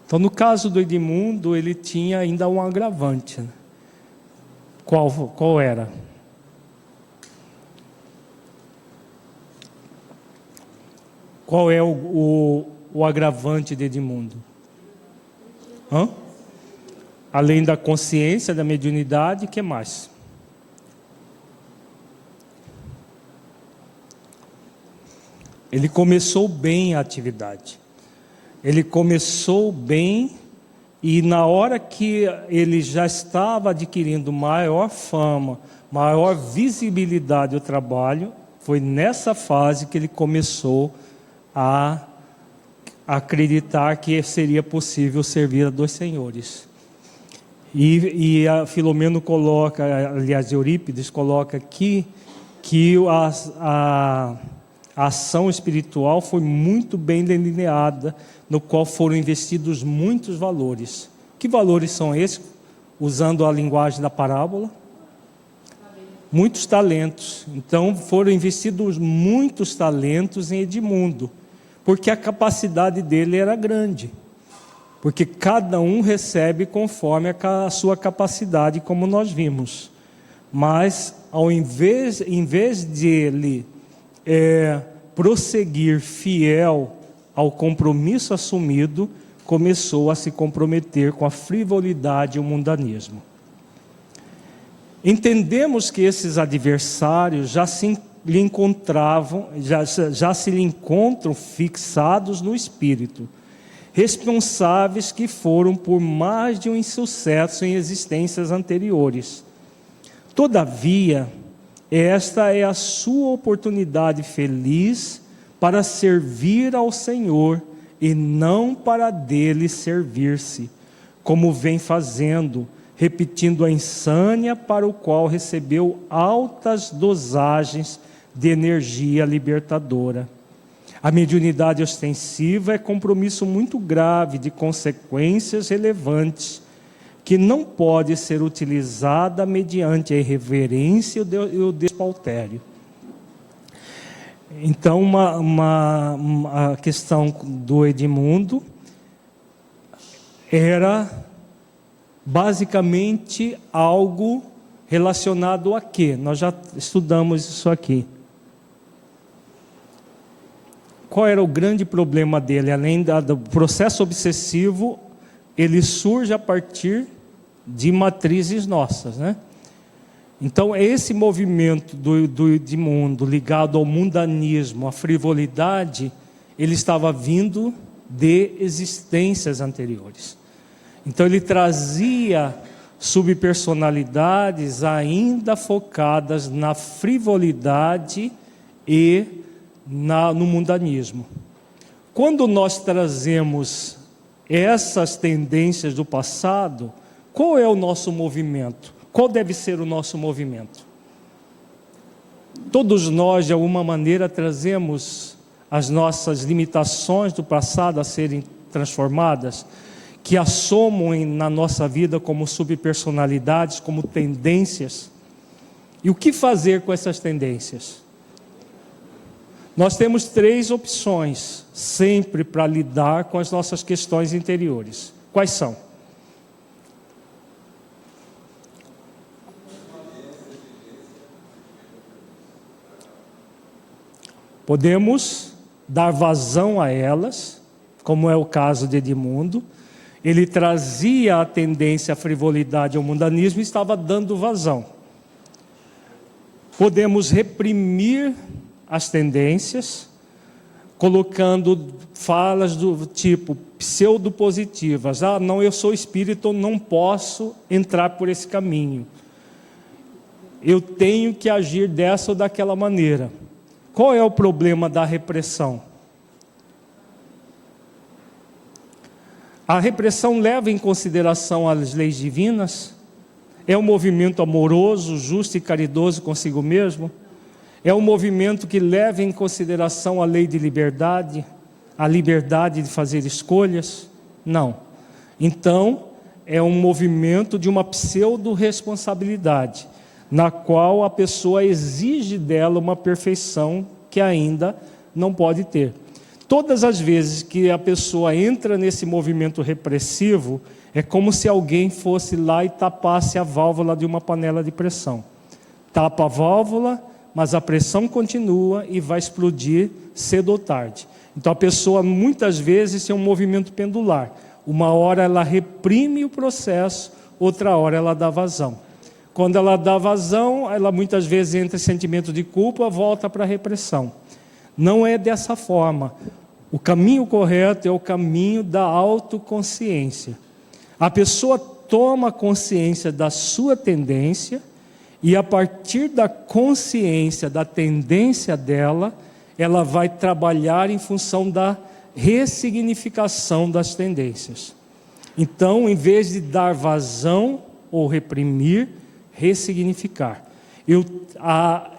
Então, no caso do Edmundo, ele tinha ainda um agravante. Qual era? Qual é o agravante de Edmundo? Além da consciência, da mediunidade, o que mais? Ele começou bem a atividade. Ele começou bem e na hora que ele já estava adquirindo maior fama, maior visibilidade do trabalho, foi nessa fase que ele começou a acreditar que seria possível servir a dois senhores. E a Filomeno coloca, aliás, Eurípides coloca aqui, que a ação espiritual foi muito bem delineada, no qual foram investidos muitos valores. Que valores são esses? Usando a linguagem da parábola? Muitos talentos. Então foram investidos muitos talentos em Edmundo, porque a capacidade dele era grande. Porque cada um recebe conforme a sua capacidade, como nós vimos. Mas, em vez de ele prosseguir fiel ao compromisso assumido, começou a se comprometer com a frivolidade e o mundanismo. Entendemos que esses adversários já se lhe encontram fixados no espírito, responsáveis que foram por mais de um insucesso em existências anteriores. Todavia, esta é a sua oportunidade feliz para servir ao Senhor e não para dele servir-se, como vem fazendo, repetindo a insânia para o qual recebeu altas dosagens de energia libertadora. A mediunidade ostensiva é compromisso muito grave de consequências relevantes, que não pode ser utilizada mediante a irreverência e o despautério. Então, a questão do Edmundo era basicamente algo relacionado a quê? Nós já estudamos isso aqui. Qual era o grande problema dele? Além do processo obsessivo, ele surge a partir de matrizes nossas, né? Então, esse movimento do Edmundo ligado ao mundanismo, à frivolidade, ele estava vindo de existências anteriores. Então, ele trazia subpersonalidades ainda focadas na frivolidade e no mundanismo. Quando nós trazemos essas tendências do passado, qual é o nosso movimento? Qual deve ser o nosso movimento? Todos nós, de alguma maneira, trazemos as nossas limitações do passado a serem transformadas, que assomam na nossa vida como subpersonalidades, como tendências. E o que fazer com essas tendências? Nós temos 3 opções, sempre para lidar com as nossas questões interiores. Quais são? Podemos dar vazão a elas, como é o caso de Edmundo. Ele trazia a tendência à frivolidade, ao mundanismo, e estava dando vazão. Podemos reprimir as tendências, colocando falas do tipo pseudopositivas. Não, eu sou espírito, não posso entrar por esse caminho. Eu tenho que agir dessa ou daquela maneira. Qual é o problema da repressão? A repressão leva em consideração as leis divinas? É um movimento amoroso, justo e caridoso consigo mesmo? É um movimento que leva em consideração a lei de liberdade, a liberdade de fazer escolhas? Não. Então, é um movimento de uma pseudo-responsabilidade, na qual a pessoa exige dela uma perfeição que ainda não pode ter. Todas as vezes que a pessoa entra nesse movimento repressivo, é como se alguém fosse lá e tapasse a válvula de uma panela de pressão. Tapa a válvula, mas a pressão continua e vai explodir cedo ou tarde. Então a pessoa muitas vezes tem um movimento pendular. Uma hora ela reprime o processo, outra hora ela dá vazão. Quando ela dá vazão, ela muitas vezes entra em sentimento de culpa, volta para a repressão. Não é dessa forma. O caminho correto é o caminho da autoconsciência. A pessoa toma consciência da sua tendência e a partir da consciência da tendência dela, ela vai trabalhar em função da ressignificação das tendências. Então, em vez de dar vazão ou reprimir, ressignificar.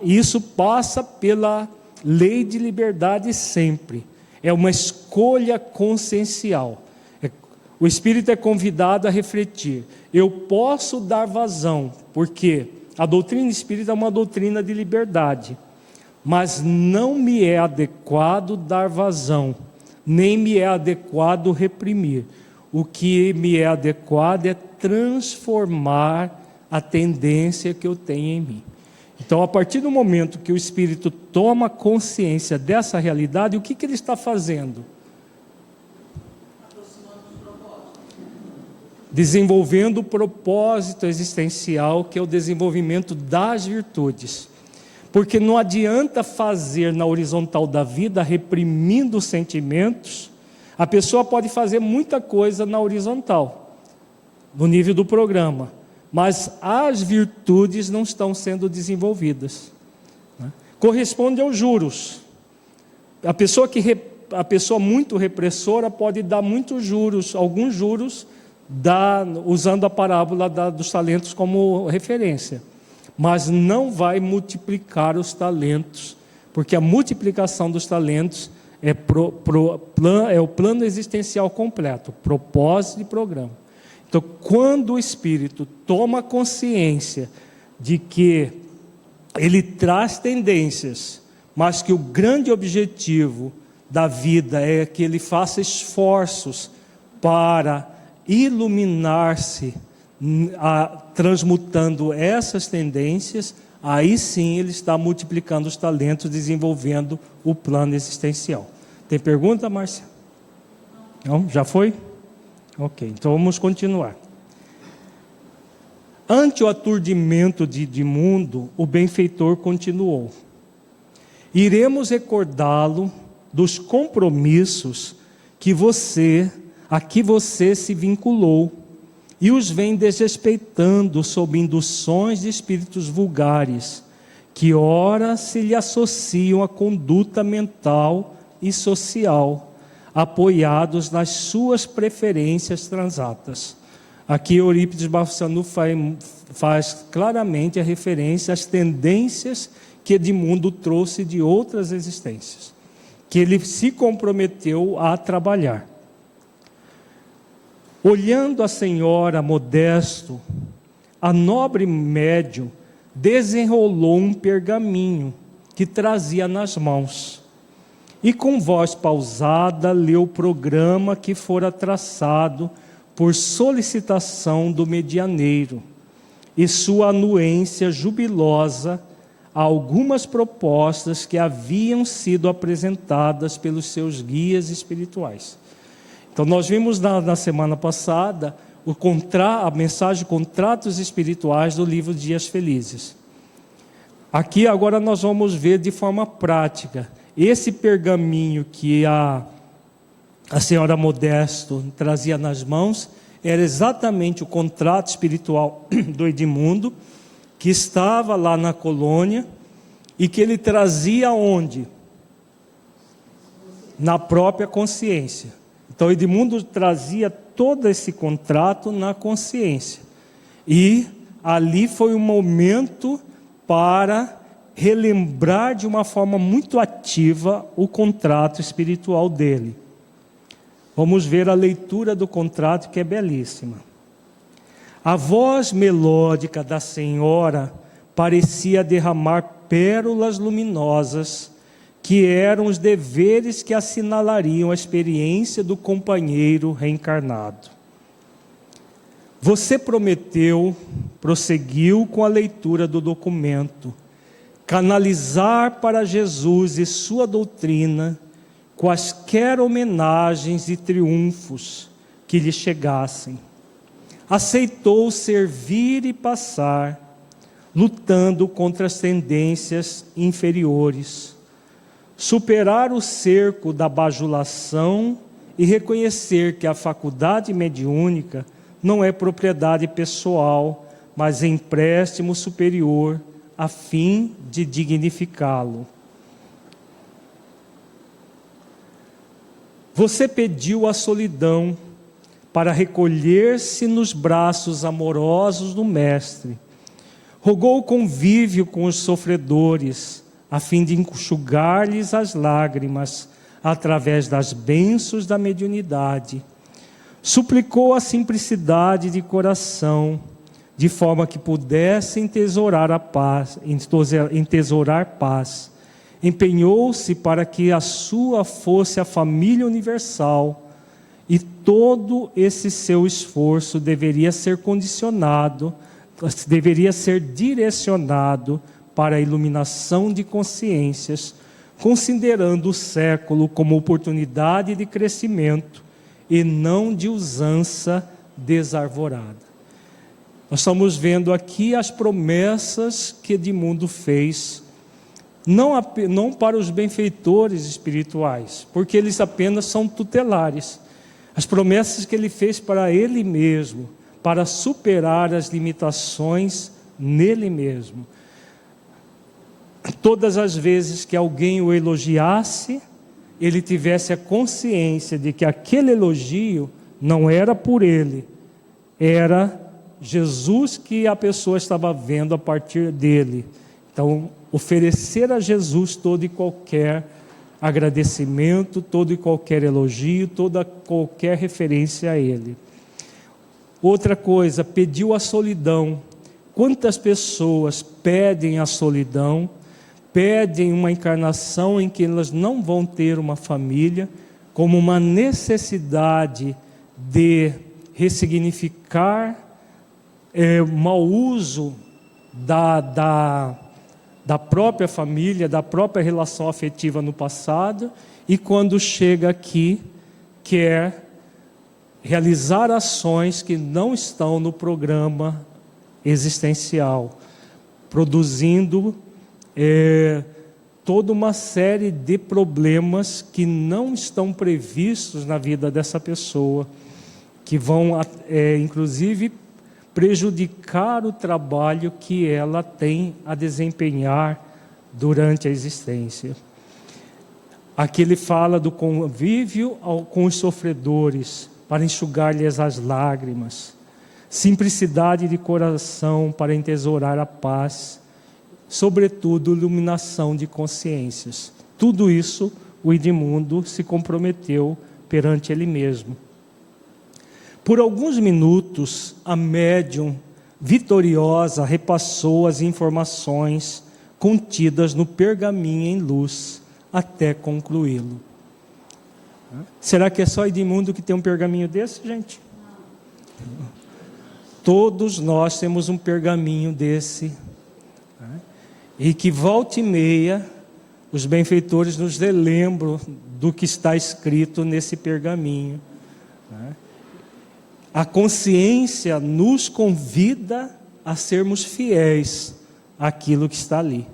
Isso passa pela lei de liberdade sempre. É uma escolha consciencial. O espírito é convidado a refletir. Eu posso dar vazão, porque a doutrina espírita é uma doutrina de liberdade, mas não me é adequado dar vazão, nem me é adequado reprimir. O que me é adequado é transformar a tendência que eu tenho em mim. Então, a partir do momento que o espírito toma consciência dessa realidade, o que ele está fazendo? Desenvolvendo o propósito existencial, que é o desenvolvimento das virtudes. Porque não adianta fazer na horizontal da vida, reprimindo os sentimentos. A pessoa pode fazer muita coisa na horizontal, no nível do programa, mas as virtudes não estão sendo desenvolvidas. Corresponde aos juros. A pessoa muito repressora pode dar muitos juros, alguns juros, usando a parábola dos talentos como referência, mas não vai multiplicar os talentos, porque a multiplicação dos talentos é o plano existencial completo, propósito e programa. Então, quando o espírito toma consciência de que ele traz tendências, mas que o grande objetivo da vida é que ele faça esforços para iluminar-se, transmutando essas tendências, aí sim ele está multiplicando os talentos, desenvolvendo o plano existencial. Tem pergunta, Márcia? Não? Já foi? Ok, então vamos continuar. Ante o aturdimento de mundo, o benfeitor continuou: iremos recordá-lo dos compromissos a que você se vinculou e os vem desrespeitando sob induções de espíritos vulgares, que ora se lhe associam à conduta mental e social, apoiados nas suas preferências transatas. Aqui Eurípides Barçanu faz claramente a referência às tendências que Edmundo trouxe de outras existências, que ele se comprometeu a trabalhar. Olhando a senhora Modesto, a nobre médium desenrolou um pergaminho que trazia nas mãos e com voz pausada leu o programa que fora traçado por solicitação do medianeiro e sua anuência jubilosa a algumas propostas que haviam sido apresentadas pelos seus guias espirituais. Então nós vimos na semana passada a mensagem Contratos Espirituais do livro Dias Felizes. Aqui agora nós vamos ver de forma prática esse pergaminho que a senhora Modesto trazia nas mãos. Era exatamente o contrato espiritual do Edmundo, que estava lá na colônia e que ele trazia onde? Na própria consciência. Então Edmundo trazia todo esse contrato na consciência. E ali foi um momento para relembrar de uma forma muito ativa o contrato espiritual dele. Vamos ver a leitura do contrato, que é belíssima. A voz melódica da senhora parecia derramar pérolas luminosas, que eram os deveres que assinalariam a experiência do companheiro reencarnado. Você prometeu, prosseguiu com a leitura do documento, canalizar para Jesus e sua doutrina quaisquer homenagens e triunfos que lhe chegassem. Aceitou servir e passar, lutando contra as tendências inferiores, superar o cerco da bajulação e reconhecer que a faculdade mediúnica não é propriedade pessoal, mas empréstimo superior, a fim de dignificá-lo. Você pediu a solidão para recolher-se nos braços amorosos do Mestre. Rogou o convívio com os sofredores, a fim de enxugar-lhes as lágrimas através das bênçãos da mediunidade. Suplicou a simplicidade de coração, de forma que pudesse entesourar paz. Empenhou-se para que a sua fosse a família universal, e todo esse seu esforço deveria ser direcionado para a iluminação de consciências, considerando o século como oportunidade de crescimento e não de usança desarvorada. Nós estamos vendo aqui as promessas que Edmundo fez, não para os benfeitores espirituais, porque eles apenas são tutelares. As promessas que ele fez para ele mesmo, para superar as limitações nele mesmo. Todas as vezes que alguém o elogiasse, ele tivesse a consciência de que aquele elogio não era por ele, era Jesus que a pessoa estava vendo a partir dele. Então, oferecer a Jesus todo e qualquer agradecimento, todo e qualquer elogio, toda qualquer referência a ele. Outra coisa, pediu a solidão. Quantas pessoas pedem a solidão, pedem uma encarnação em que elas não vão ter uma família, como uma necessidade de ressignificar mau uso da própria família, da própria relação afetiva no passado, e quando chega aqui, quer realizar ações que não estão no programa existencial, produzindo toda uma série de problemas que não estão previstos na vida dessa pessoa, que vão, inclusive, prejudicar o trabalho que ela tem a desempenhar durante a existência. Aqui ele fala do convívio com os sofredores, para enxugar-lhes as lágrimas, simplicidade de coração para entesourar a paz, sobretudo iluminação de consciências. Tudo isso o Edmundo se comprometeu perante ele mesmo. Por alguns minutos, a médium vitoriosa repassou as informações contidas no pergaminho em luz até concluí-lo. Será que é só Edmundo que tem um pergaminho desse, gente? Não. Todos nós temos um pergaminho desse. E que volta e meia, os benfeitores nos relembram do que está escrito nesse pergaminho. A consciência nos convida a sermos fiéis àquilo que está ali,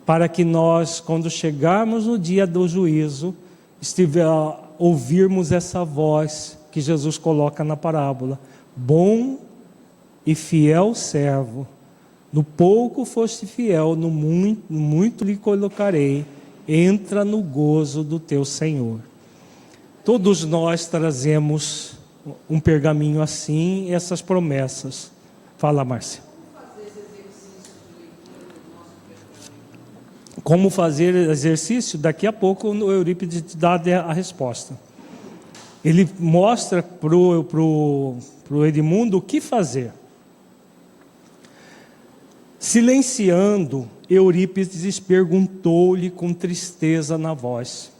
para que nós, quando chegarmos no dia do juízo, ouvirmos essa voz que Jesus coloca na parábola: bom e fiel servo, no pouco foste fiel, no muito lhe colocarei, entra no gozo do teu Senhor. Todos nós trazemos um pergaminho assim, essas promessas. Fala, Márcia. Como fazer exercício? Daqui a pouco o Eurípides te dá a resposta. ele mostra pro Edmundo o que fazer. Silenciando, Eurípides perguntou-lhe com tristeza na voz.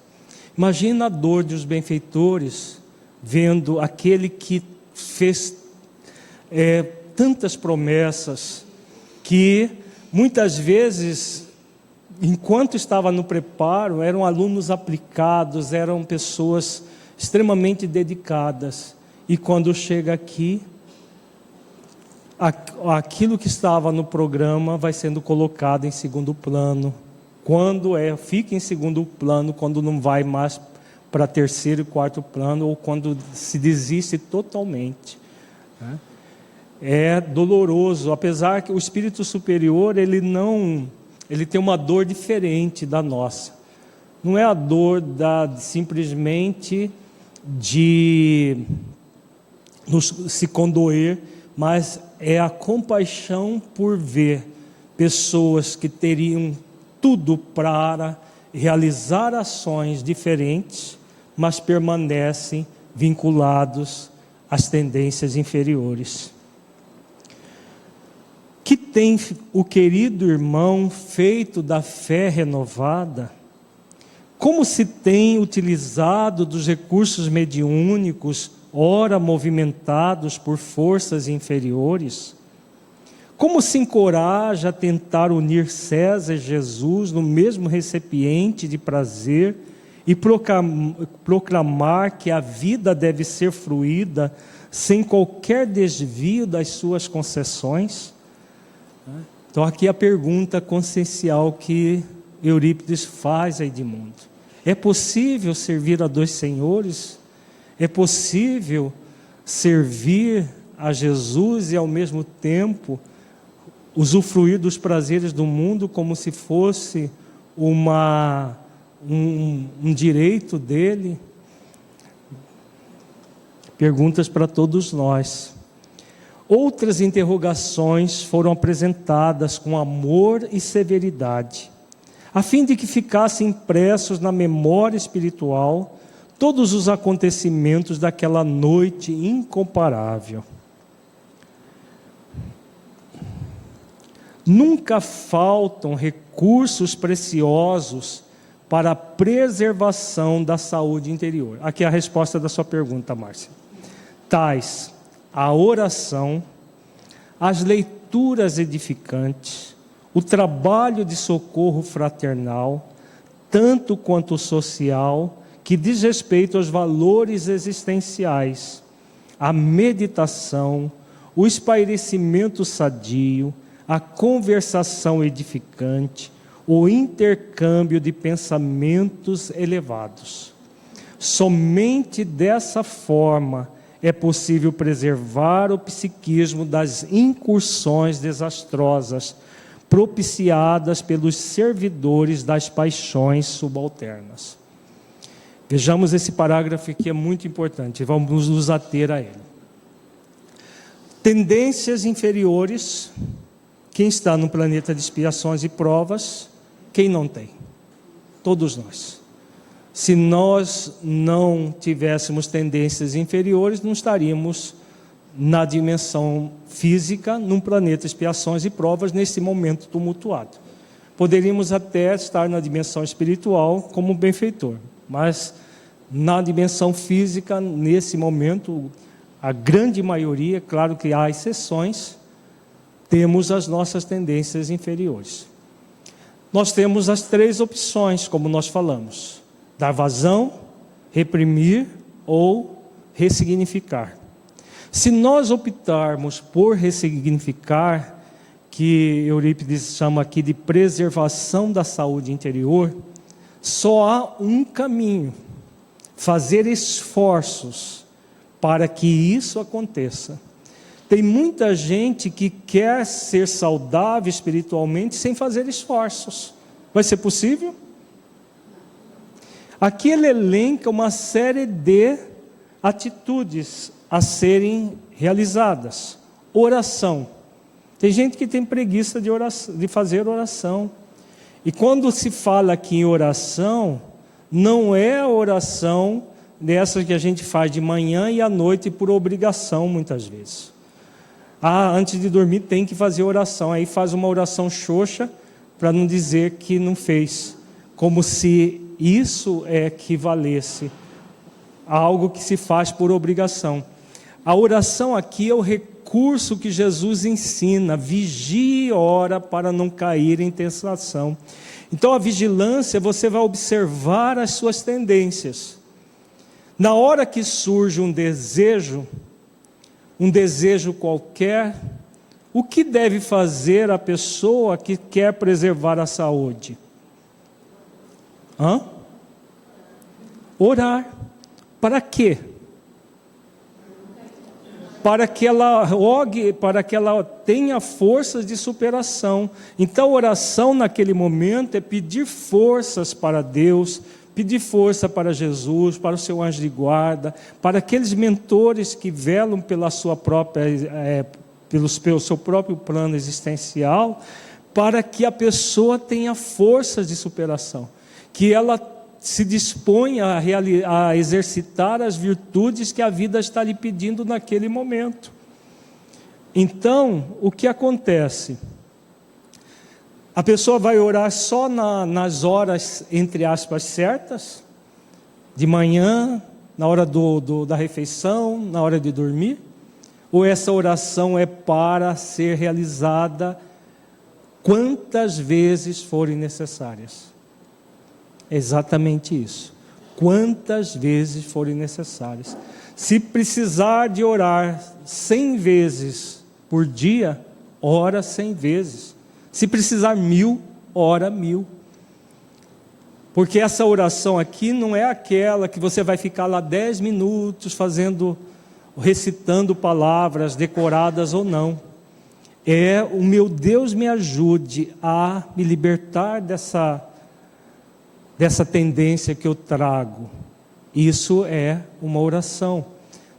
Imagina a dor dos benfeitores, vendo aquele que fez tantas promessas, que muitas vezes, enquanto estava no preparo, eram alunos aplicados, eram pessoas extremamente dedicadas, e quando chega aqui, aquilo que estava no programa vai sendo colocado em segundo plano. Quando fica em segundo plano, quando não vai mais para terceiro e quarto plano, ou quando se desiste totalmente, né? É doloroso, apesar que o espírito superior, ele tem uma dor diferente da nossa. Não é a dor simplesmente de se condoer, mas é a compaixão por ver pessoas que teriam tudo para realizar ações diferentes, mas permanecem vinculados às tendências inferiores. Que tem o querido irmão feito da fé renovada? Como se tem utilizado dos recursos mediúnicos, ora movimentados por forças inferiores? Como se encoraja a tentar unir César e Jesus no mesmo recipiente de prazer e proclamar que a vida deve ser fruída sem qualquer desvio das suas concessões? Então aqui a pergunta consciencial que Eurípides faz a Edmundo. É possível servir a dois senhores? É possível servir a Jesus e ao mesmo tempo usufruir dos prazeres do mundo como se fosse um direito dele? Perguntas para todos nós. Outras interrogações foram apresentadas com amor e severidade, a fim de que ficassem impressos na memória espiritual todos os acontecimentos daquela noite incomparável. Nunca faltam recursos preciosos para a preservação da saúde interior. Aqui é a resposta da sua pergunta, Márcia. Tais a oração, as leituras edificantes, o trabalho de socorro fraternal, tanto quanto social, que diz respeito aos valores existenciais, a meditação, o espairecimento sadio, a conversação edificante, o intercâmbio de pensamentos elevados. Somente dessa forma é possível preservar o psiquismo das incursões desastrosas propiciadas pelos servidores das paixões subalternas. Vejamos esse parágrafo que é muito importante, vamos nos ater a ele. Tendências inferiores, quem está no planeta de expiações e provas, quem não tem? Todos nós. Se nós não tivéssemos tendências inferiores, não estaríamos na dimensão física, num planeta de expiações e provas, nesse momento tumultuado. Poderíamos até estar na dimensão espiritual como benfeitor, mas na dimensão física, nesse momento, a grande maioria, claro que há exceções, temos as nossas tendências inferiores. Nós temos as três opções, como nós falamos: dar vazão, reprimir ou ressignificar. Se nós optarmos por ressignificar, que Eurípides chama aqui de preservação da saúde interior, só há um caminho: fazer esforços para que isso aconteça. Tem muita gente que quer ser saudável espiritualmente sem fazer esforços. Vai ser possível? Aqui ele elenca uma série de atitudes a serem realizadas. Oração. Tem gente que tem preguiça de fazer oração. E quando se fala aqui em oração, não é a oração dessas que a gente faz de manhã e à noite por obrigação, muitas vezes. Antes de dormir tem que fazer oração. Aí faz uma oração xoxa para não dizer que não fez. Como se isso equivalesse a algo que se faz por obrigação. A oração aqui é o recurso que Jesus ensina. Vigie e ora para não cair em tentação. Então a vigilância, você vai observar as suas tendências. Na hora que surge um desejo qualquer, o que deve fazer a pessoa que quer preservar a saúde? Orar. Para quê? Para que ela tenha forças de superação. Então, a oração naquele momento é pedir forças para Deus, pedir força para Jesus, para o seu anjo de guarda, para aqueles mentores que velam pelo seu próprio plano existencial, para que a pessoa tenha forças de superação, que ela se disponha a exercitar as virtudes que a vida está lhe pedindo naquele momento. Então, o que acontece? A pessoa vai orar só nas horas, entre aspas, certas, de manhã, na hora da refeição, na hora de dormir? Ou essa oração é para ser realizada quantas vezes forem necessárias? Exatamente isso. Quantas vezes forem necessárias. Se precisar de orar 100 vezes por dia, ora 100 vezes. Se precisar 1000, ora 1000. Porque essa oração aqui não é aquela que você vai ficar lá 10 minutos recitando palavras decoradas ou não. É o meu Deus me ajude a me libertar dessa tendência que eu trago. Isso é uma oração.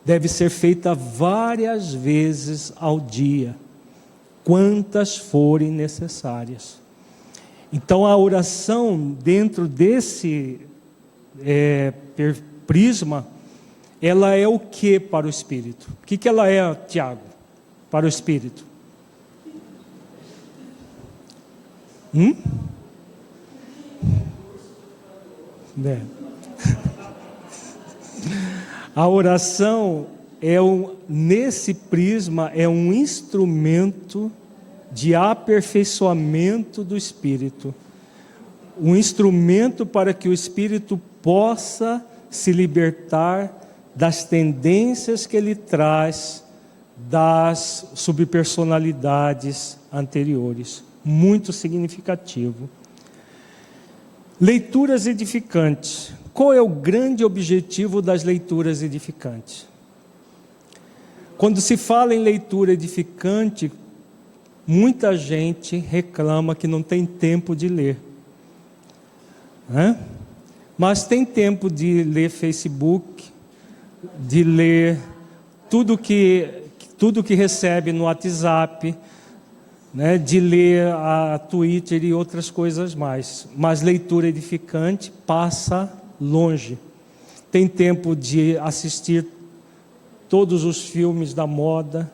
Deve ser feita várias vezes ao dia, quantas forem necessárias. Então a oração dentro desse prisma, ela é o que para o Espírito? O que ela é, Tiago, para o Espírito? A oração nesse prisma é um instrumento de aperfeiçoamento do Espírito, um instrumento para que o Espírito possa se libertar das tendências que ele traz das subpersonalidades anteriores. Muito significativo. Leituras edificantes. Qual é o grande objetivo das leituras edificantes? Quando se fala em leitura edificante, muita gente reclama que não tem tempo de ler. Mas tem tempo de ler Facebook, de ler tudo que recebe no WhatsApp, de ler a Twitter e outras coisas mais. Mas leitura edificante passa longe. Tem tempo de assistir todos os filmes da moda,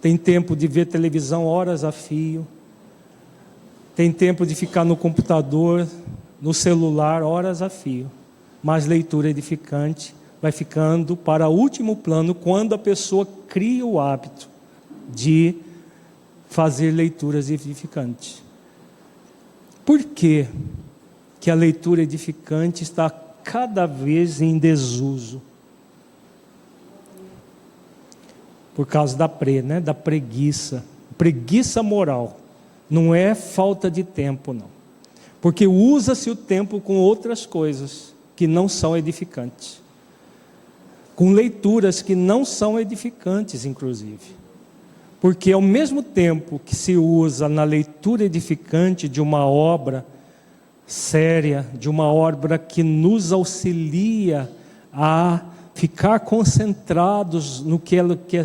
tem tempo de ver televisão horas a fio, tem tempo de ficar no computador, no celular horas a fio. Mas leitura edificante vai ficando para último plano quando a pessoa cria o hábito de fazer leituras edificantes. Por que a leitura edificante está cada vez em desuso? Por causa da preguiça. Preguiça moral. Não é falta de tempo, não. Porque usa-se o tempo com outras coisas que não são edificantes. Com leituras que não são edificantes, inclusive. Porque ao mesmo tempo que se usa na leitura edificante de uma obra séria, de uma obra que nos auxilia a ficar concentrados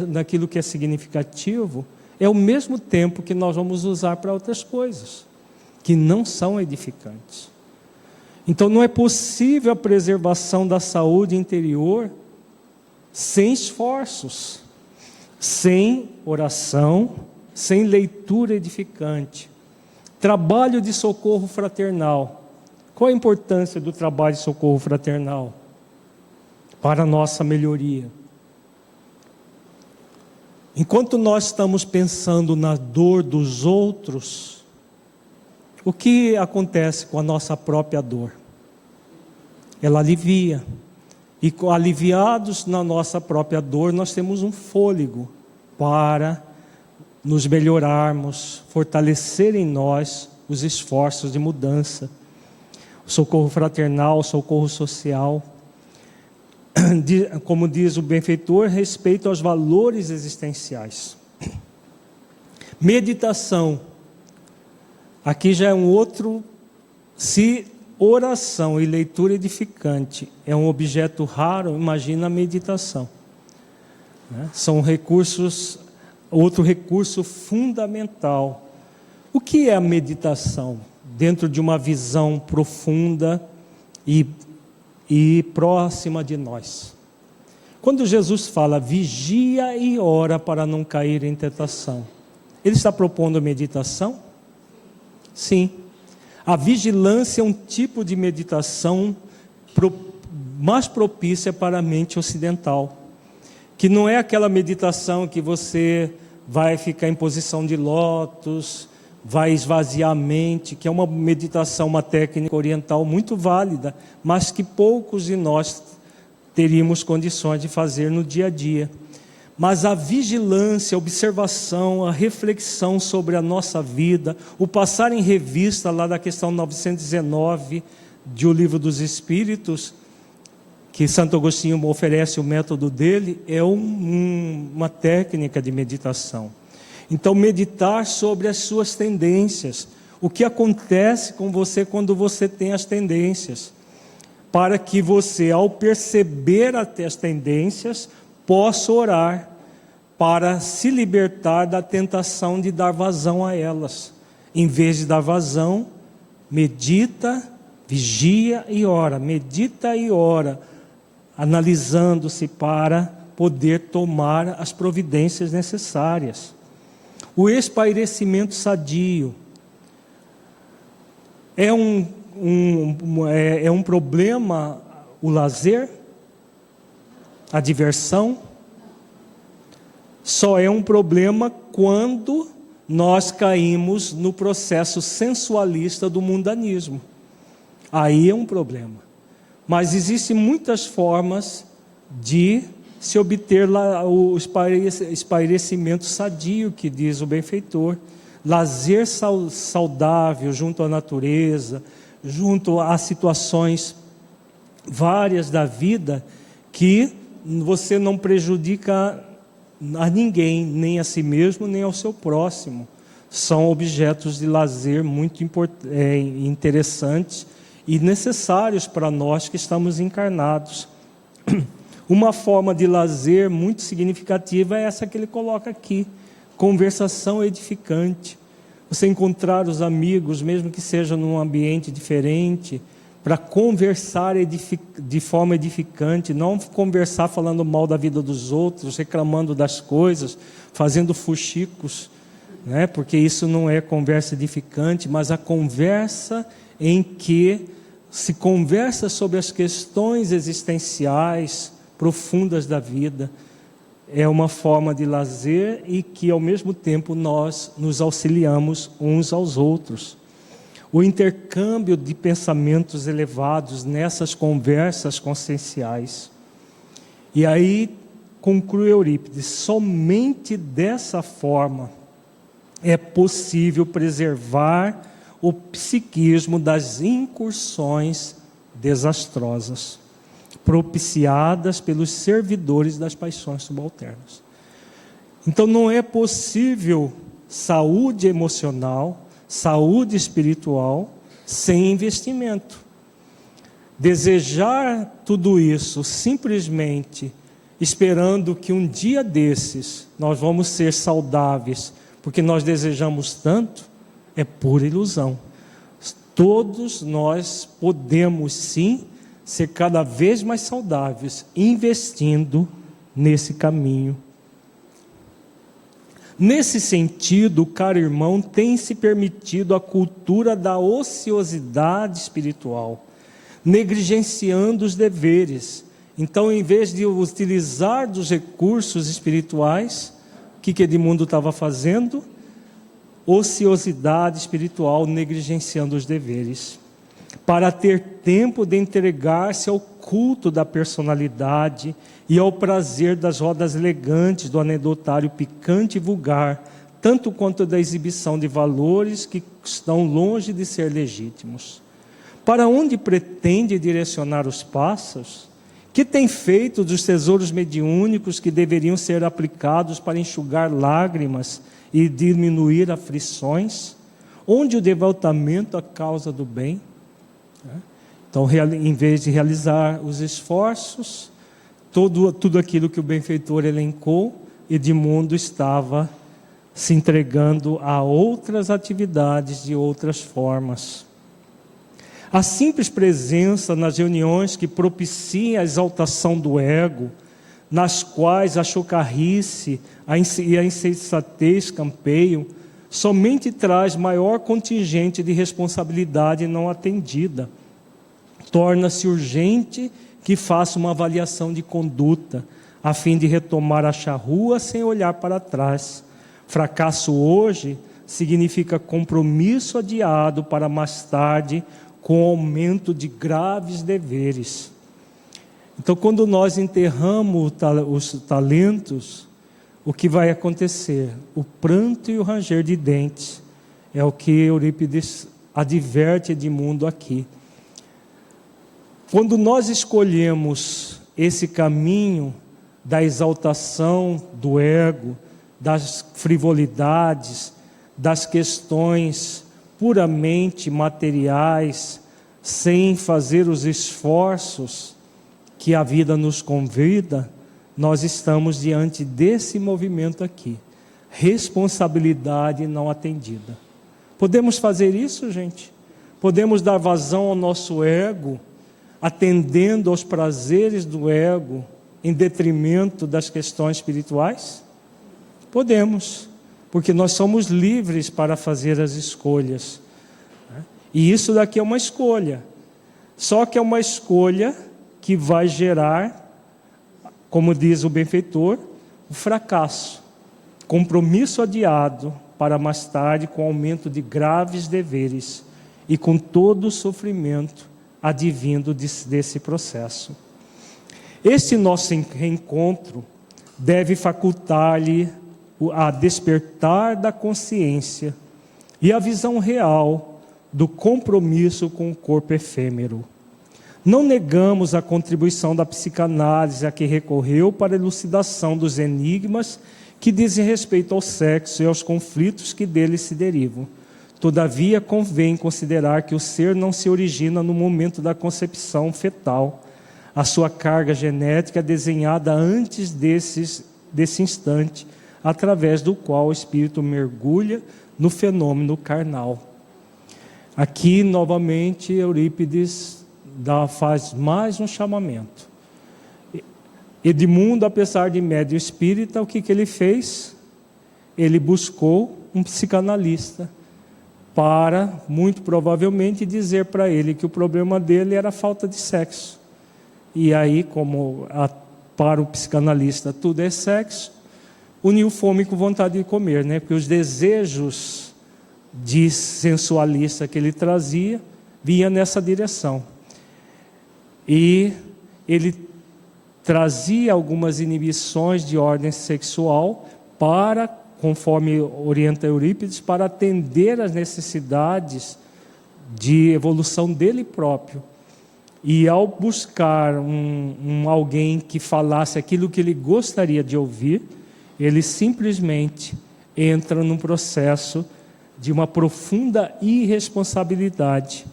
naquilo que é significativo, é o mesmo tempo que nós vamos usar para outras coisas, que não são edificantes. Então não é possível a preservação da saúde interior sem esforços, sem oração, sem leitura edificante. Trabalho de socorro fraternal. Qual a importância do trabalho de socorro fraternal para a nossa melhoria? Enquanto nós estamos pensando na dor dos outros, o que acontece com a nossa própria dor? Ela alivia. E aliviados na nossa própria dor, nós temos um fôlego para nos melhorarmos, fortalecer em nós os esforços de mudança. O socorro fraternal, o socorro social, como diz o benfeitor, respeito aos valores existenciais. Meditação. Aqui já é um outro, se oração e leitura edificante é um objeto raro, imagina a meditação. São recursos, outro recurso fundamental. O que é a meditação? Dentro de uma visão profunda e próxima de nós. Quando Jesus fala, vigia e ora para não cair em tentação, Ele está propondo meditação? Sim. A vigilância é um tipo de meditação mais propícia para a mente ocidental, que não é aquela meditação que você vai ficar em posição de lótus, vai esvaziar a mente, que é uma meditação, uma técnica oriental muito válida, mas que poucos de nós teríamos condições de fazer no dia a dia. Mas a vigilância, a observação, a reflexão sobre a nossa vida, o passar em revista lá da questão 919 de O Livro dos Espíritos, que Santo Agostinho oferece o método dele, é uma técnica de meditação. Então, meditar sobre as suas tendências, o que acontece com você quando você tem as tendências, para que você, ao perceber até as tendências, possa orar para se libertar da tentação de dar vazão a elas. Em vez de dar vazão, medita, vigia e ora. Medita e ora, analisando-se para poder tomar as providências necessárias. O espairecimento sadio é um problema, o lazer, a diversão. Só é um problema quando nós caímos no processo sensualista do mundanismo. Aí é um problema. Mas existem muitas formas de se obter o espairecimento sadio, que diz o benfeitor. Lazer saudável junto à natureza, junto a situações várias da vida, que você não prejudica a ninguém, nem a si mesmo, nem ao seu próximo. São objetos de lazer muito interessantes e necessários para nós que estamos encarnados. Uma forma de lazer muito significativa é essa que ele coloca aqui: conversação edificante. Você encontrar os amigos, mesmo que seja num ambiente diferente, para conversar de forma edificante, não conversar falando mal da vida dos outros, reclamando das coisas, fazendo fuxicos, né? Porque isso não é conversa edificante, mas a conversa em que se conversa sobre as questões existenciais profundas da vida, é uma forma de lazer e que ao mesmo tempo nós nos auxiliamos uns aos outros. O intercâmbio de pensamentos elevados nessas conversas conscienciais. E aí conclui Eurípides: somente dessa forma é possível preservar o psiquismo das incursões desastrosas, propiciadas pelos servidores das paixões subalternas. Então não é possível saúde emocional, saúde espiritual, sem investimento. Desejar tudo isso simplesmente esperando que um dia desses nós vamos ser saudáveis, porque nós desejamos tanto, é pura ilusão. Todos nós podemos sim ser cada vez mais saudáveis, investindo nesse caminho. Nesse sentido, caro irmão, tem se permitido a cultura da ociosidade espiritual, negligenciando os deveres. Então, em vez de utilizar dos recursos espirituais, o que Edmundo estava fazendo? Ociosidade espiritual, negligenciando os deveres, para ter tempo de entregar-se ao culto da personalidade e ao prazer das rodas elegantes do anedotário picante e vulgar, tanto quanto da exibição de valores que estão longe de ser legítimos. Para onde pretende direcionar os passos? Que tem feito dos tesouros mediúnicos que deveriam ser aplicados para enxugar lágrimas e diminuir aflições? Onde o devotamento à causa do bem? Então, em vez de realizar os esforços, tudo aquilo que o benfeitor elencou, Edmundo estava se entregando a outras atividades de outras formas. A simples presença nas reuniões que propicia a exaltação do ego, nas quais a chocarrice e a insensatez campeiam, somente traz maior contingente de responsabilidade não atendida. Torna-se urgente que faça uma avaliação de conduta, a fim de retomar a charrua sem olhar para trás. Fracasso hoje significa compromisso adiado para mais tarde, com aumento de graves deveres. Então, quando nós enterramos os talentos, o que vai acontecer? O pranto e o ranger de dentes. É o que Eurípides adverte Edmundo aqui. Quando nós escolhemos esse caminho da exaltação do ego, das frivolidades, das questões puramente materiais, sem fazer os esforços que a vida nos convida, nós estamos diante desse movimento aqui. Responsabilidade não atendida. Podemos fazer isso, gente? Podemos dar vazão ao nosso ego, atendendo aos prazeres do ego, em detrimento das questões espirituais? Podemos, porque nós somos livres para fazer as escolhas. E isso daqui é uma escolha. Só que é uma escolha que vai gerar, como diz o benfeitor, o fracasso. Compromisso adiado para mais tarde, com aumento de graves deveres e com todo o sofrimento advindo desse processo. Este nosso reencontro deve facultar-lhe a despertar da consciência e a visão real do compromisso com o corpo efêmero. Não negamos a contribuição da psicanálise a que recorreu para a elucidação dos enigmas que dizem respeito ao sexo e aos conflitos que dele se derivam. Todavia, convém considerar que o ser não se origina no momento da concepção fetal. A sua carga genética é desenhada antes desse instante, através do qual o espírito mergulha no fenômeno carnal. Aqui, novamente, Eurípides faz mais um chamamento. Edmundo, apesar de médium espírita, o que ele fez? Ele buscou um psicanalista para, muito provavelmente, dizer para ele que o problema dele era a falta de sexo. E aí, para o psicanalista tudo é sexo, uniu fome com vontade de comer, né? Porque os desejos de sensualista que ele trazia vinha nessa direção. E ele trazia algumas inibições de ordem sexual para, conforme orienta Eurípides, para atender às necessidades de evolução dele próprio. E ao buscar alguém que falasse aquilo que ele gostaria de ouvir, ele simplesmente entra num processo de uma profunda irresponsabilidade.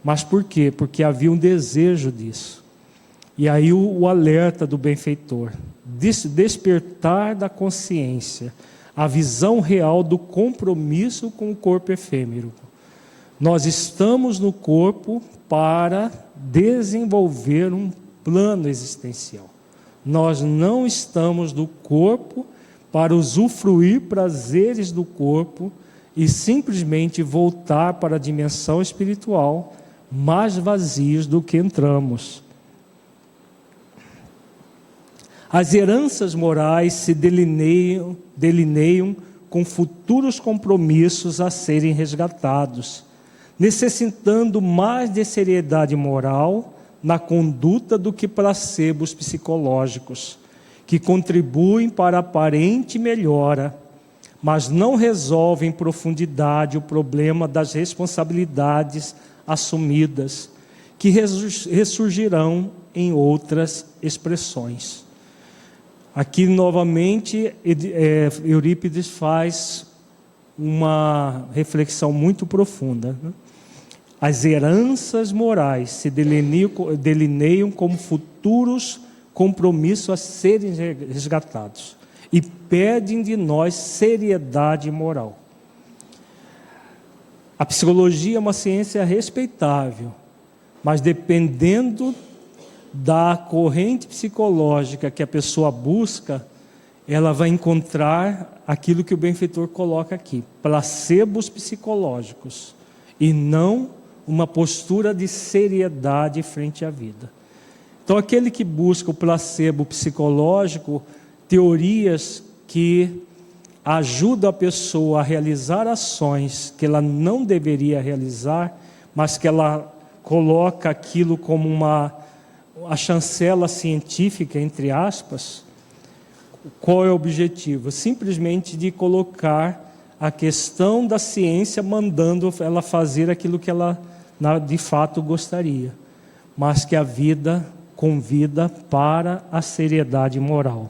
Mas por quê? Porque havia um desejo disso. E aí o alerta do benfeitor, despertar da consciência, a visão real do compromisso com o corpo efêmero. Nós estamos no corpo para desenvolver um plano existencial. Nós não estamos no corpo para usufruir prazeres do corpo e simplesmente voltar para a dimensão espiritual mais vazios do que entramos. As heranças morais se delineiam com futuros compromissos a serem resgatados, necessitando mais de seriedade moral na conduta do que placebos psicológicos, que contribuem para a aparente melhora, mas não resolvem em profundidade o problema das responsabilidades assumidas, que ressurgirão em outras expressões. Aqui, novamente, Eurípides faz uma reflexão muito profunda. As heranças morais se delineiam como futuros compromissos a serem resgatados e pedem de nós seriedade moral. A psicologia é uma ciência respeitável, mas dependendo da corrente psicológica que a pessoa busca, ela vai encontrar aquilo que o benfeitor coloca aqui, placebos psicológicos, e não uma postura de seriedade frente à vida. Então, aquele que busca o placebo psicológico, teorias que ajudam a pessoa a realizar ações que ela não deveria realizar, mas que ela coloca aquilo como a chancela científica, entre aspas. Qual é o objetivo? Simplesmente de colocar a questão da ciência mandando ela fazer aquilo que ela de fato gostaria, mas que a vida convida para a seriedade moral.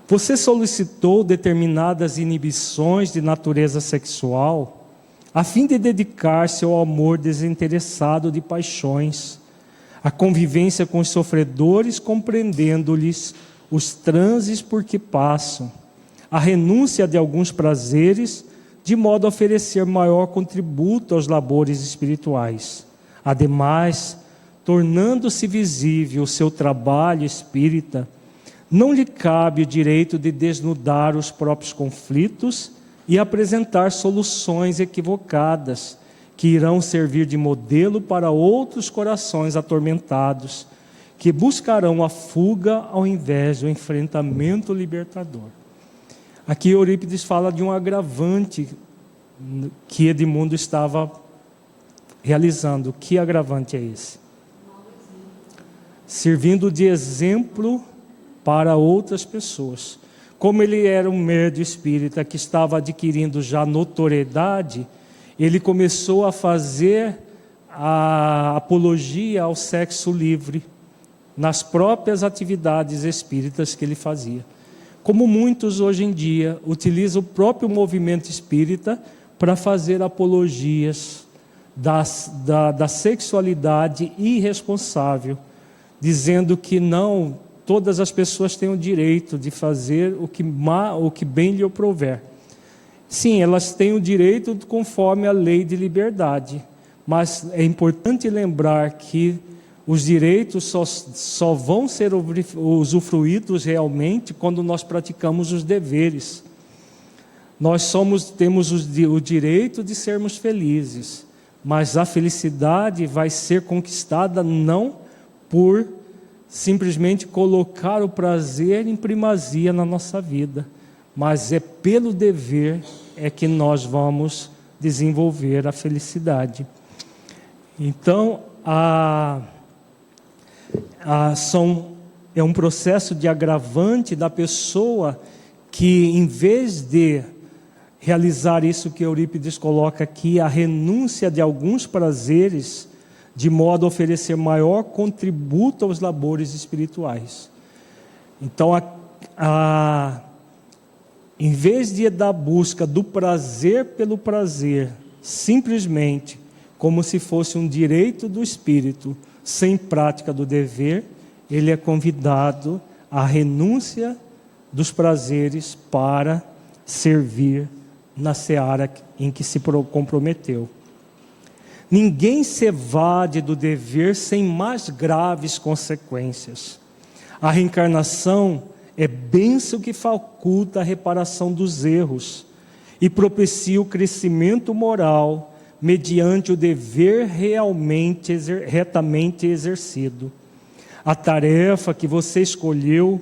Você solicitou determinadas inibições de natureza sexual a fim de dedicar-se ao amor desinteressado de paixões, a convivência com os sofredores, compreendendo-lhes os transes por que passam, a renúncia de alguns prazeres, de modo a oferecer maior contributo aos labores espirituais. Ademais, tornando-se visível o seu trabalho espírita, não lhe cabe o direito de desnudar os próprios conflitos e apresentar soluções equivocadas, que irão servir de modelo para outros corações atormentados, que buscarão a fuga ao invés do enfrentamento libertador. Aqui Eurípides fala de um agravante que Edmundo estava realizando. Que agravante é esse? Servindo de exemplo para outras pessoas. Como ele era um médium espírita que estava adquirindo já notoriedade, ele começou a fazer a apologia ao sexo livre nas próprias atividades espíritas que ele fazia. Como muitos hoje em dia utilizam o próprio movimento espírita para fazer apologias da sexualidade irresponsável, dizendo que não, todas as pessoas têm o direito de fazer o que bem lhe aprouver. Sim, elas têm o direito conforme a lei de liberdade, mas é importante lembrar que os direitos só vão ser usufruídos realmente quando nós praticamos os deveres. Nós temos o direito de sermos felizes, mas a felicidade vai ser conquistada não por simplesmente colocar o prazer em primazia na nossa vida, mas é pelo dever que nós vamos desenvolver a felicidade. Então, é um processo de agravante da pessoa que, em vez de realizar isso que Eurípides coloca aqui, a renúncia de alguns prazeres, de modo a oferecer maior contributo aos labores espirituais. Então, em vez de da busca do prazer pelo prazer, simplesmente como se fosse um direito do espírito, sem prática do dever, ele é convidado à renúncia dos prazeres para servir na seara em que se comprometeu. Ninguém se evade do dever sem mais graves consequências. A reencarnação é bênção que faculta a reparação dos erros e propicia o crescimento moral mediante o dever retamente exercido. A tarefa que você escolheu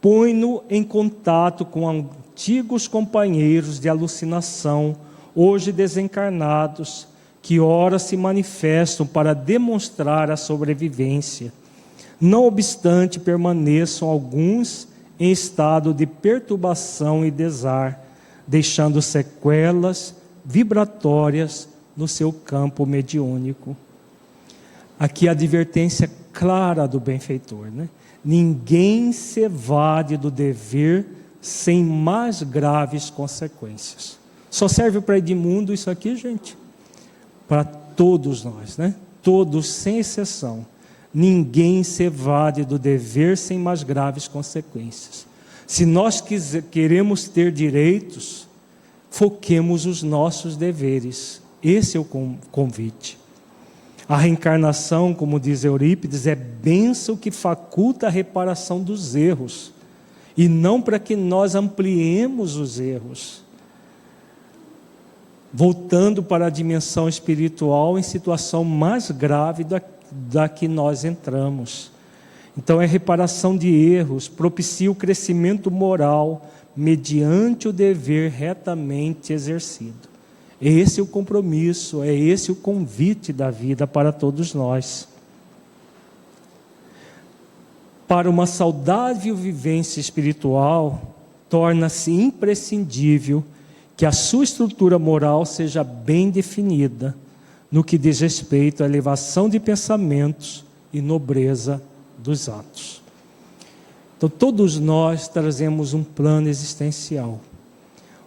põe-no em contato com antigos companheiros de alucinação, hoje desencarnados, que ora se manifestam para demonstrar a sobrevivência. Não obstante, permaneçam alguns em estado de perturbação e desar, deixando sequelas vibratórias no seu campo mediúnico. Aqui a advertência clara do benfeitor, né? Ninguém se evade do dever sem mais graves consequências. Só serve para Edmundo isso aqui, gente? Para todos nós, né? Todos, sem exceção. Ninguém se evade do dever sem mais graves consequências. Se nós queremos ter direitos, foquemos os nossos deveres. Esse é o convite. A reencarnação, como diz Eurípides, é bênção que faculta a reparação dos erros, e não para que nós ampliemos os erros, voltando para a dimensão espiritual em situação mais grave da que nós entramos. Então é reparação de erros, propicia o crescimento moral mediante o dever retamente exercido. Esse é o compromisso, é esse o convite da vida para todos nós. Para uma saudável vivência espiritual, torna-se imprescindível que a sua estrutura moral seja bem definida no que diz respeito à elevação de pensamentos e nobreza dos atos. Então, todos nós trazemos um plano existencial.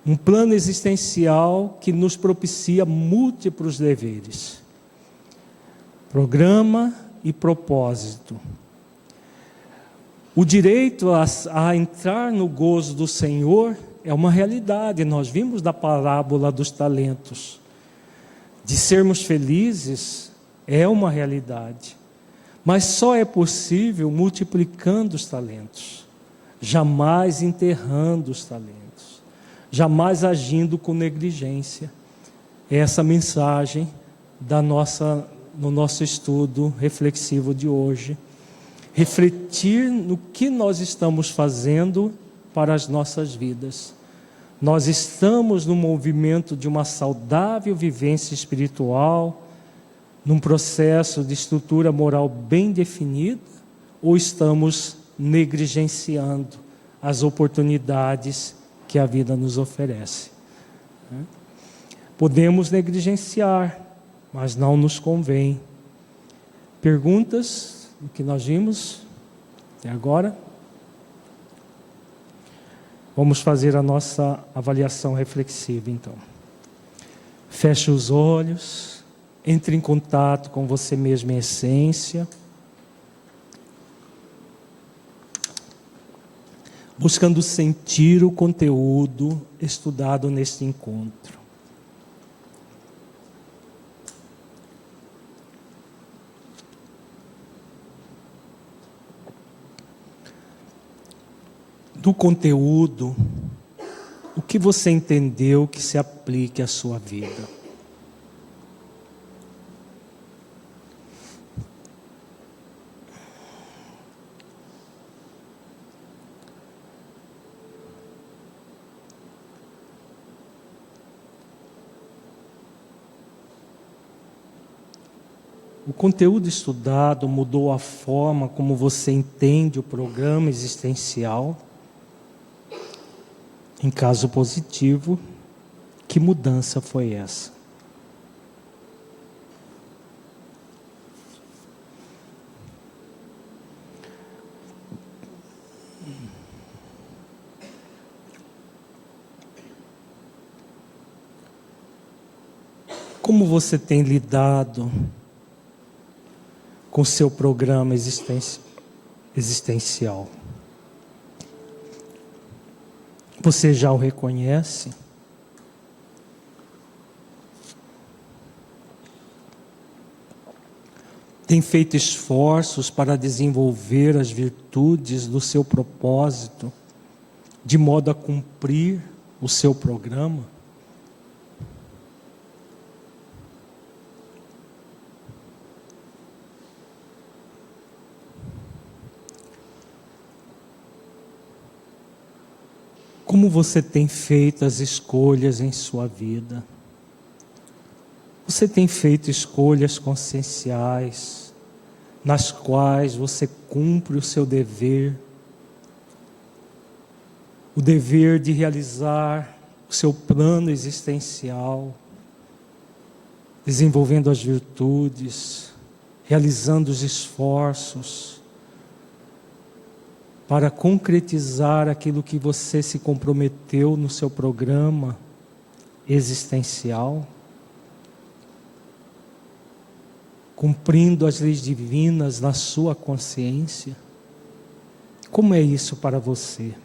Um plano existencial que nos propicia múltiplos deveres. Programa e propósito. O direito a entrar no gozo do Senhor é uma realidade. Nós vimos da parábola dos talentos. De sermos felizes é uma realidade. Mas só é possível multiplicando os talentos. Jamais enterrando os talentos. Jamais agindo com negligência. É essa mensagem no nosso estudo reflexivo de hoje. Refletir no que nós estamos fazendo para as nossas vidas. Nós estamos no movimento de uma saudável vivência espiritual, num processo de estrutura moral bem definida, ou estamos negligenciando as oportunidades que a vida nos oferece? Podemos negligenciar, mas não nos convém. Perguntas do que nós vimos até agora? Vamos fazer a nossa avaliação reflexiva, então. Feche os olhos, entre em contato com você mesmo em essência, buscando sentir o conteúdo estudado neste encontro. Do conteúdo, o que você entendeu que se aplique à sua vida? O conteúdo estudado mudou a forma como você entende o programa existencial? Em caso positivo, que mudança foi essa? Como você tem lidado com seu programa existencial? Você já o reconhece? Tem feito esforços para desenvolver as virtudes do seu propósito, de modo a cumprir o seu programa? Como você tem feito as escolhas em sua vida? Você tem feito escolhas conscienciais, nas quais você cumpre o seu dever, o dever de realizar o seu plano existencial, desenvolvendo as virtudes, realizando os esforços para concretizar aquilo que você se comprometeu no seu programa existencial, cumprindo as leis divinas na sua consciência? Como é isso para você?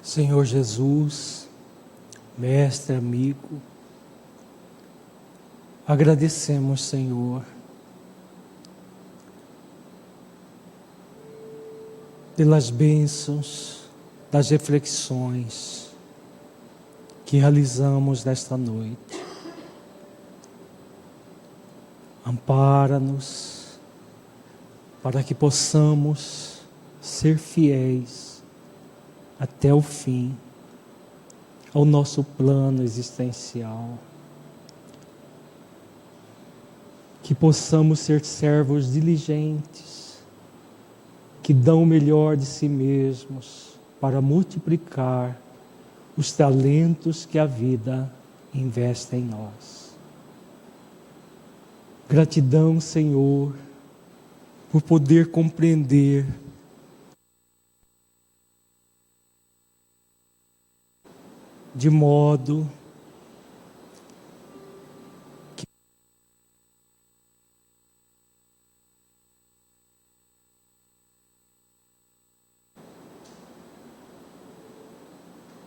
Senhor Jesus, Mestre, amigo, agradecemos, Senhor, pelas bênçãos das reflexões que realizamos nesta noite. Ampara-nos para que possamos ser fiéis até o fim ao nosso plano existencial. Que possamos ser servos diligentes, que dão o melhor de si mesmos para multiplicar os talentos que a vida investe em nós. Gratidão, Senhor, por poder compreender de modo que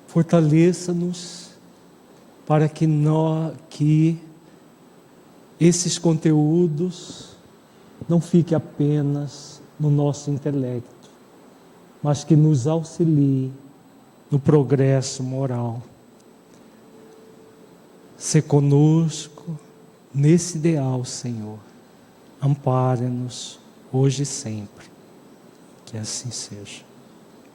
fortaleça-nos para que esses conteúdos não fiquem apenas no nosso intelecto, mas que nos auxiliem no progresso moral. Se conosco nesse ideal, Senhor. Ampare-nos hoje e sempre. Que assim seja.